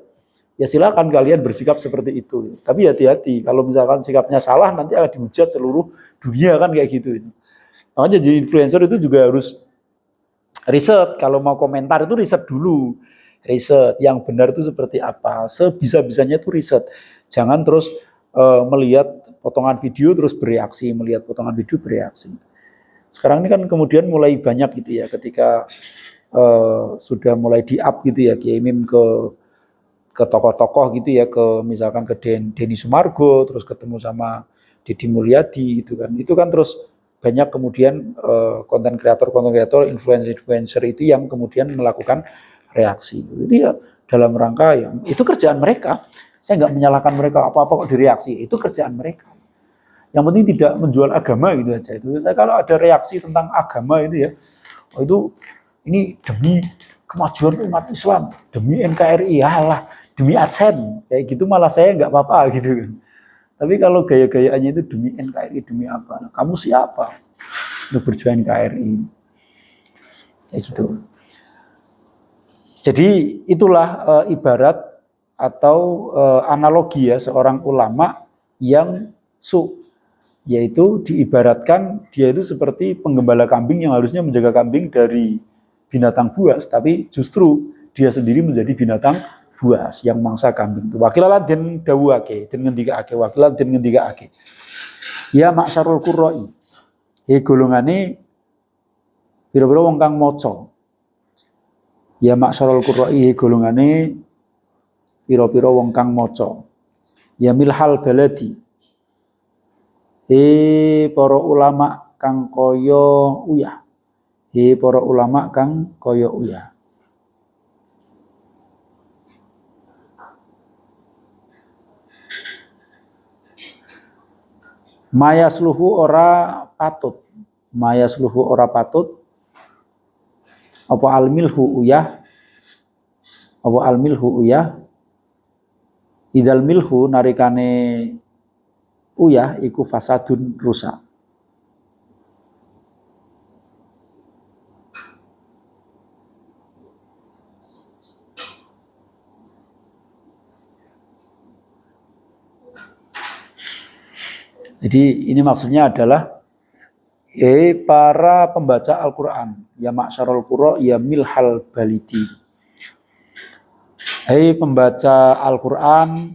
ya silakan kalian bersikap seperti itu. Tapi hati-hati, kalau misalkan sikapnya salah nanti akan dihujat seluruh dunia kan kayak gitu. Makanya jadi influencer itu juga harus riset. Kalau mau komentar itu riset dulu. Riset yang benar itu seperti apa. Sebisa-bisanya itu riset. Jangan terus melihat potongan video terus bereaksi, melihat potongan video bereaksi. Sekarang ini kan kemudian mulai banyak gitu ya, ketika sudah mulai di-up gitu ya, Kiai Mim ke tokoh-tokoh gitu ya, ke misalkan ke Denny Sumargo, terus ketemu sama Deddy Mulyadi gitu kan. Itu kan terus banyak kemudian konten kreator, influencer itu yang kemudian melakukan reaksi. Itu ya dalam rangka yang itu kerjaan mereka. Saya nggak menyalahkan mereka apa-apa kok direaksi. Itu kerjaan mereka. Yang penting tidak menjual agama gitu aja. Itu kalau ada reaksi tentang agama itu ya, oh itu ini demi kemajuan umat Islam, demi NKRI, halah, demi AdSense, kayak gitu malah saya nggak apa-apa gitu kan. Tapi kalau gaya-gayaannya itu demi NKRI, demi apa? Nah, kamu siapa untuk berjuang NKRI? Kayak gitu. Jadi itulah ibarat atau analogi ya seorang ulama yang yaitu diibaratkan dia itu seperti penggembala kambing yang harusnya menjaga kambing dari binatang buas, tapi justru dia sendiri menjadi binatang buas yang mangsa kambing. Wakilalan den dawuhake, den ngendikake, wakilan den ngendikake. Ya maksarul qurra'i. Golongane pira-pira wong kang maca. Ya maksarul qurra'i golongane pira-pira wong kang maca. Ya milhal baladi. Para ulama kang kaya uyah. Para ulama kang kaya uyah. Mayasluhu ora patut. Mayasluhu ora patut. Apa almilhu uyah? Apa almilhu uyah? Idal milhu narikane uyah iku fasadun rusak. Jadi ini maksudnya adalah para pembaca Al-Quran, ya ma'syarul qurra, ya milhal balidi. Pembaca Al-Quran,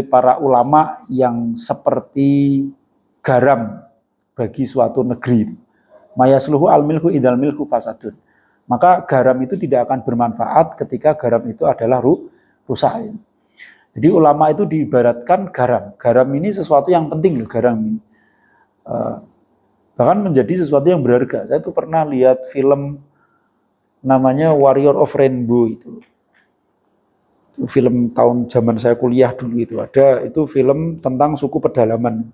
para ulama yang seperti garam bagi suatu negeri. Mayasluhu al-milhu idal milhu fasadun. Maka garam itu tidak akan bermanfaat ketika garam itu adalah rusak. Jadi ulama itu diibaratkan garam. Garam ini sesuatu yang penting loh, garam ini. Bahkan menjadi sesuatu yang berharga. Saya tuh pernah lihat film namanya Warrior of Rainbow itu film tahun zaman saya kuliah dulu itu. Ada itu film tentang suku pedalaman.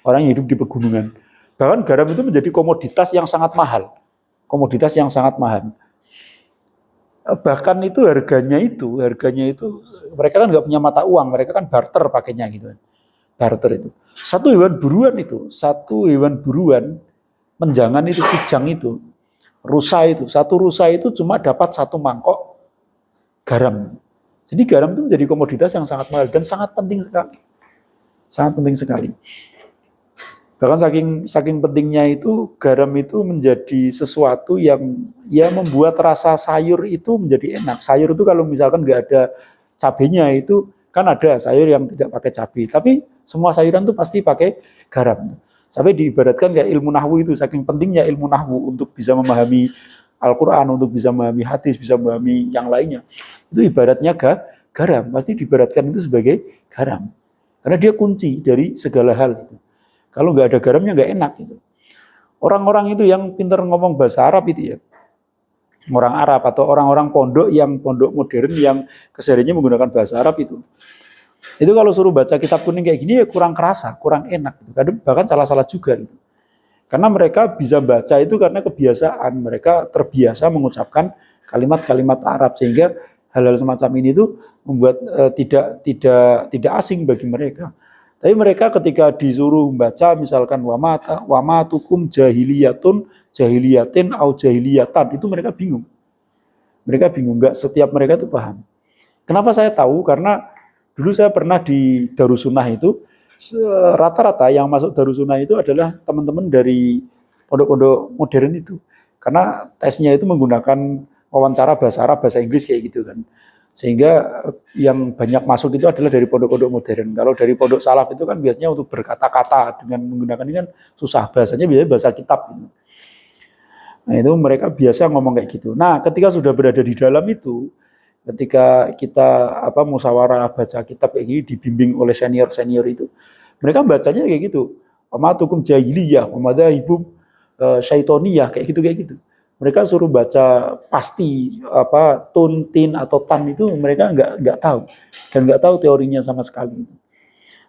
Orang yang hidup di pegunungan. Bahkan garam itu menjadi komoditas yang sangat mahal. Komoditas yang sangat mahal. Bahkan itu harganya itu mereka kan nggak punya mata uang, mereka kan barter pakainya gitu kan. Barter itu. Satu hewan buruan menjangan itu, kijang itu, rusa itu, satu rusa itu cuma dapat 1 mangkok garam. Jadi garam itu menjadi komoditas yang sangat mahal dan sangat penting sekali. Sangat penting sekali. Bahkan saking pentingnya itu garam itu menjadi sesuatu yang ya membuat rasa sayur itu menjadi enak. Sayur itu kalau misalkan nggak ada cabenya itu kan ada sayur yang tidak pakai cabai. Tapi semua sayuran itu pasti pakai garam. Sampai diibaratkan kayak ilmu nahwu itu saking pentingnya ilmu nahwu untuk bisa memahami Al-Quran, untuk bisa memahami hadis, bisa memahami yang lainnya. Itu ibaratnya garam. Pasti diibaratkan itu sebagai garam. Karena dia kunci dari segala hal itu. Kalau nggak ada garamnya nggak enak gitu. Orang-orang itu yang pintar ngomong bahasa Arab itu ya, orang Arab atau orang-orang pondok modern yang kesehariannya menggunakan bahasa Arab itu kalau suruh baca kitab kuning kayak gini ya kurang kerasa, kurang enak. Gitu. Bahkan salah-salah juga gitu. Karena mereka bisa baca itu karena kebiasaan, mereka terbiasa mengucapkan kalimat-kalimat Arab sehingga hal-hal semacam ini tuh membuat tidak asing bagi mereka. Tapi mereka ketika disuruh membaca misalkan wama tukum jahiliyatun jahiliyatin au jahiliyatan, itu mereka bingung. Mereka bingung, enggak setiap mereka itu paham. Kenapa saya tahu? Karena dulu saya pernah di Darussunnah itu, rata-rata yang masuk Darussunnah itu adalah teman-teman dari pondok-pondok modern itu. Karena tesnya itu menggunakan wawancara bahasa Arab, bahasa Inggris kayak gitu kan. Sehingga yang banyak masuk itu adalah dari pondok-pondok modern. Kalau dari pondok salaf itu kan biasanya untuk berkata-kata dengan menggunakan ini kan susah, bahasanya biasanya bahasa kitab gitu. Nah, itu mereka biasa ngomong kayak gitu. Nah, ketika sudah berada di dalam itu, ketika kita musyawarah baca kitab kayak gini dibimbing oleh senior-senior itu, mereka bacanya kayak gitu. Amatukum jahiliyah, wamadahibum syaitoniyah, kayak gitu. Mereka suruh baca pasti tun, tin atau tan itu mereka nggak tahu dan nggak tahu teorinya sama sekali.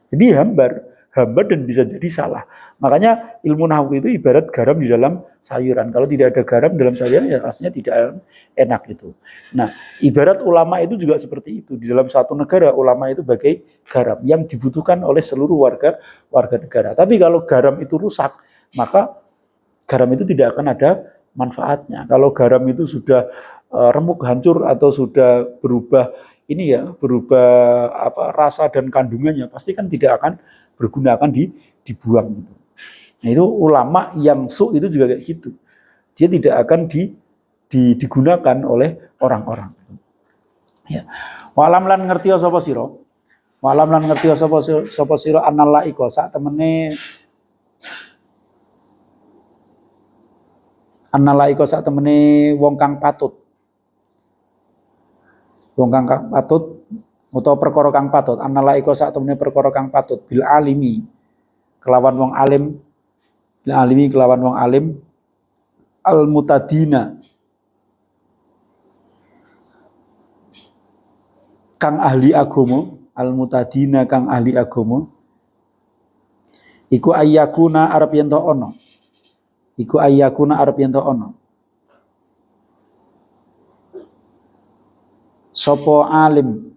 Jadi hambar dan bisa jadi salah. Makanya ilmu nahwu itu ibarat garam di dalam sayuran. Kalau tidak ada garam dalam sayuran ya rasanya tidak enak itu. Nah, ibarat ulama itu juga seperti itu. Di dalam satu negara ulama itu bagai garam yang dibutuhkan oleh seluruh warga negara. Tapi kalau garam itu rusak, maka garam itu tidak akan ada manfaatnya. Kalau garam itu sudah remuk, hancur atau sudah berubah rasa dan kandungannya, pasti kan tidak akan berguna, akan dibuang gitu. Nah, itu ulama yang su itu juga kayak gitu. Dia tidak akan digunakan oleh orang-orang. Ya. Walam lan ngerti sapa sira. Walam lan ngerti sapa sira annalaika sak temene annalaika sak temene wong kang patut. Wong kang patut utawa perkara kang patut, annalaika sak temene perkara kang patut bil alimi kelawan wong alim, bil alimi kelawan wong alim al mutadina kang ahli agama, al mutadina kang ahli agama iku ayyakuna arep yen to ana. Iku ayyakuna arep yen to ana. Sopo alim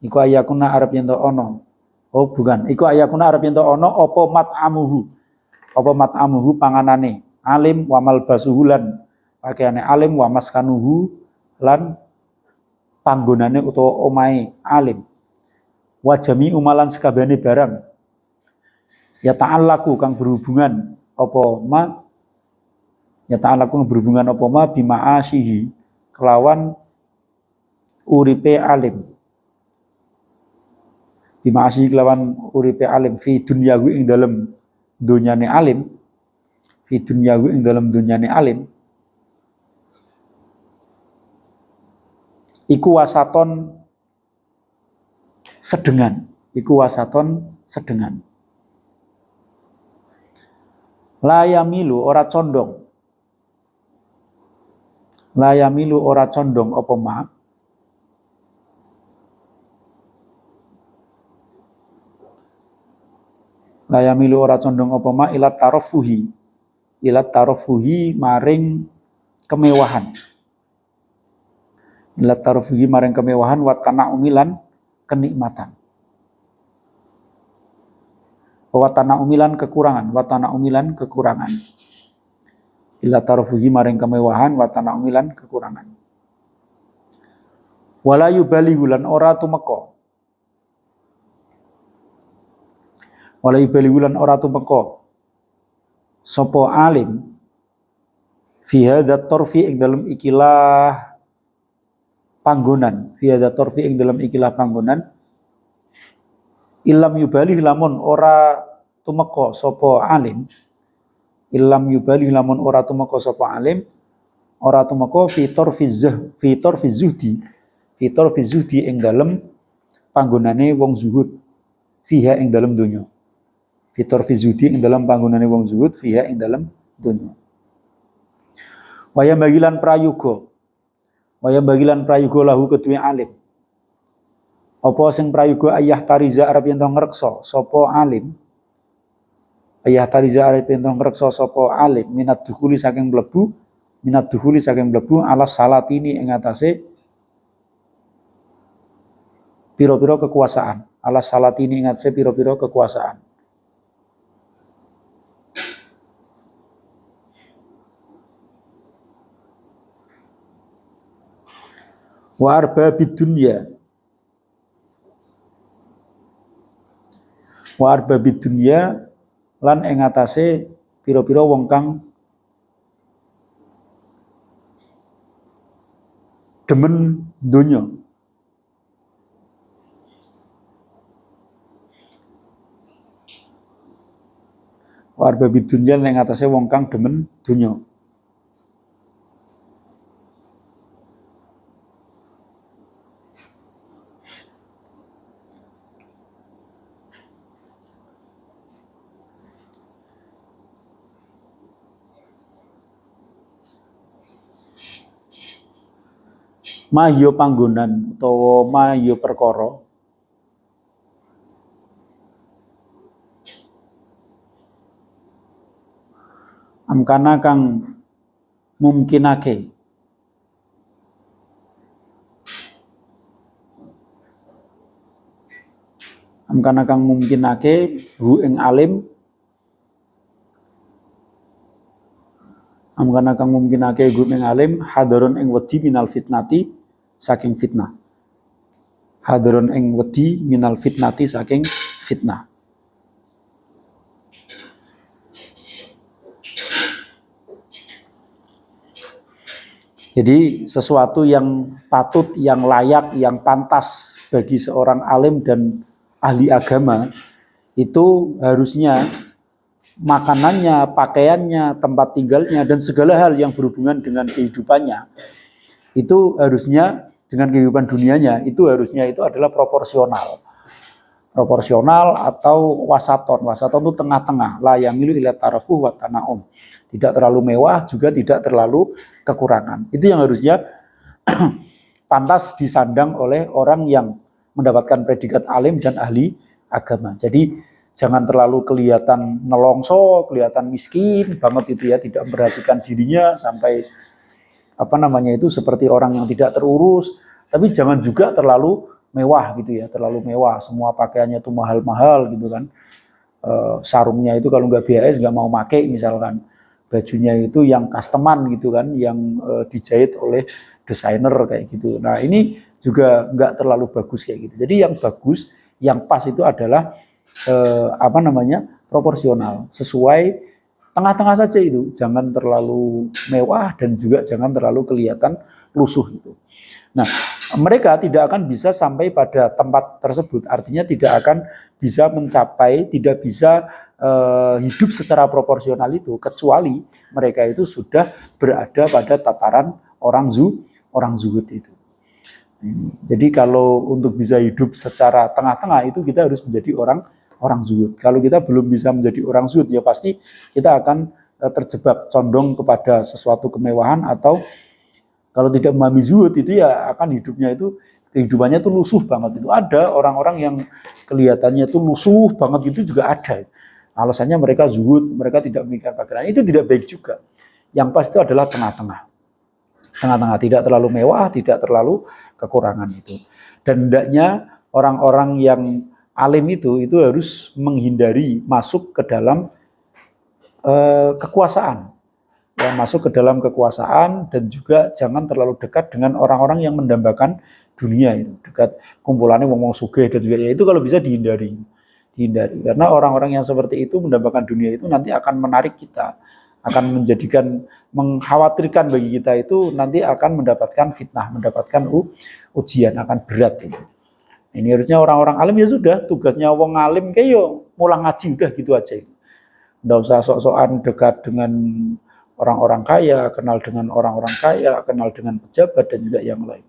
iku ayakuna arep yen to ana. Oh bukan, iku ayakuna arep yen to ana apa mat'amuhu. Apa mat'amuhu panganane alim wa malbasuhu lan pakaiane alim wa maskanuhu lan panggonane utawa omahe alim. Wa jami'u malan sekabehane barang. Ya ta'allaku kang berhubungan apa ma ya ta'allaku kang berhubungan apa ma bima'asyihi kelawan uripe alim. Bima'asyihi kelawan uripe alim fi dunyawi ing dalem donyane alim. Fi dunyawi ing dalem donyane alim. Iku wasaton sedengan. Iku wasaton sedengan. Layamilu ora condong. Layamilu ora condong apa ma. Layamilu ora condong apa ma ilat tarofuhi maring kemewahan. Ilat tarofuhi maring kemewahan wa tanaumilan kenikmatan. Watana umilan kekurangan, illa tarufuhi maring kemewahan, watana umilan kekurangan. Wala yubaligulan ora tumeka. Wala yubaligulan ora tumeka. Sopo alim fi hadat torfi ing dalam ikilah panggonan, fi hadat torfi ing dalam ikilah panggonan. Ilam yubalih lamun ora tumeka sapa alim. Ilam yubalih lamun ora tumeka sapa alim, ora tumeka fitor fizuhdi ing dalem panggonane wong zuhud fiha ing dalem donya. Fitor fizuhdi ing dalem panggonane wong zuhud fiha ing dalem donya. Wayam bagilan prayoga lahu kedue alim. Apa sing prayoga ayah tariza arep yen to ngreksa sapa alim. Ayah tariza arep yen to ngreksa sapa alim minat dukhuli saking mlebu alas salatini ing atase pira-pira kekuasaan. Alas salatini ing atase pira-pira kekuasaan. Wa arbabid dunya. Wa arbabid dunya lan ing atase pira-pira wong kang demen donya. Wa arbabid dunya ing atase wong kang demen donya. Mahya panggonan utawa mahya perkara amkana kang mungkinake hu ing alim hadaron ing wedi minal fitnati saking fitnah. Hadaron ing wedi minal fitnati saking fitnah. Jadi sesuatu yang patut, yang layak, yang pantas bagi seorang alim dan ahli agama itu harusnya makanannya, pakaiannya, tempat tinggalnya, dan segala hal yang berhubungan dengan kehidupannya itu harusnya dengan kehidupan dunianya itu harusnya itu adalah proporsional atau wasaton. Wasaton itu tengah-tengah, la yamilu ila tarafuh wa tanaum. Tidak terlalu mewah juga tidak terlalu kekurangan. Itu yang harusnya pantas disandang oleh orang yang mendapatkan predikat alim dan ahli agama. Jadi jangan terlalu kelihatan nelongso, kelihatan miskin banget itu ya, tidak memperhatikan dirinya sampai itu seperti orang yang tidak terurus, tapi jangan juga terlalu mewah gitu ya, terlalu mewah, semua pakaiannya tuh mahal-mahal gitu kan. Sarungnya itu kalau nggak BHS nggak mau pakai misalkan, bajunya itu yang customan gitu kan, yang dijahit oleh desainer kayak gitu. Nah ini juga nggak terlalu bagus kayak gitu. Jadi yang bagus, yang pas itu adalah proporsional, sesuai tengah-tengah saja itu, jangan terlalu mewah dan juga jangan terlalu kelihatan lusuh itu. Nah, mereka tidak akan bisa sampai pada tempat tersebut, artinya tidak akan bisa mencapai, tidak bisa hidup secara proporsional itu, kecuali mereka itu sudah berada pada tataran orang zuhud itu. Jadi kalau untuk bisa hidup secara tengah-tengah itu kita harus menjadi orang zuhud. Kalau kita belum bisa menjadi orang zuhud, ya pasti kita akan terjebak condong kepada sesuatu kemewahan, atau kalau tidak memahami zuhud itu ya akan kehidupannya itu lusuh banget. Itu ada orang-orang yang kelihatannya itu lusuh banget, itu juga ada. Alasannya mereka zuhud, mereka tidak memikirkan pakaian. Itu tidak baik juga. Yang pas itu adalah tengah-tengah. Tengah-tengah, tidak terlalu mewah, tidak terlalu kekurangan itu. Dan hendaknya orang-orang yang alim itu harus menghindari masuk ke dalam kekuasaan. Ya, masuk ke dalam kekuasaan, dan juga jangan terlalu dekat dengan orang-orang yang mendambakan dunia itu, dekat kumpulannya ngomong sugih dan juga ya itu kalau bisa dihindari karena orang-orang yang seperti itu mendambakan dunia itu nanti akan menarik kita, akan mengkhawatirkan bagi kita itu nanti akan mendapatkan fitnah, mendapatkan ujian, akan berat itu. Ini harusnya orang-orang alim ya sudah, tugasnya wong alim kayak yo mulang ngaji udah gitu aja. Nggak usah sok-sokan dekat dengan orang-orang kaya, kenal dengan orang-orang kaya, kenal dengan pejabat dan juga yang lain.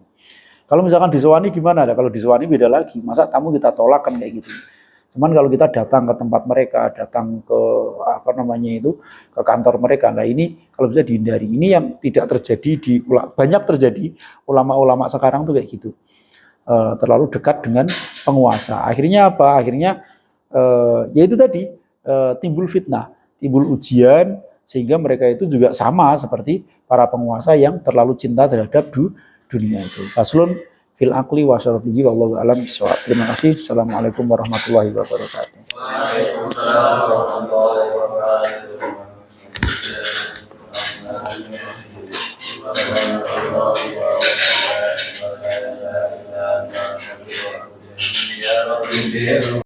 Kalau misalkan disewani gimana? Kalau disewani beda lagi. Masa tamu kita tolak kan kayak gitu. Cuman kalau kita datang ke tempat mereka, datang ke ke kantor mereka, nah ini kalau bisa dihindari. Ini yang tidak terjadi banyak terjadi ulama-ulama sekarang tuh kayak gitu. Terlalu dekat dengan penguasa. Akhirnya apa? Akhirnya ya itu tadi, timbul fitnah, timbul ujian, sehingga mereka itu juga sama seperti para penguasa yang terlalu cinta terhadap dunia itu. Faslun fil aqli wa syarafihi wallahu a'lam bishawab. Terima kasih. Assalamualaikum warahmatullahi wabarakatuh. Waalaikumsalam warahmatullahi wabarakatuh.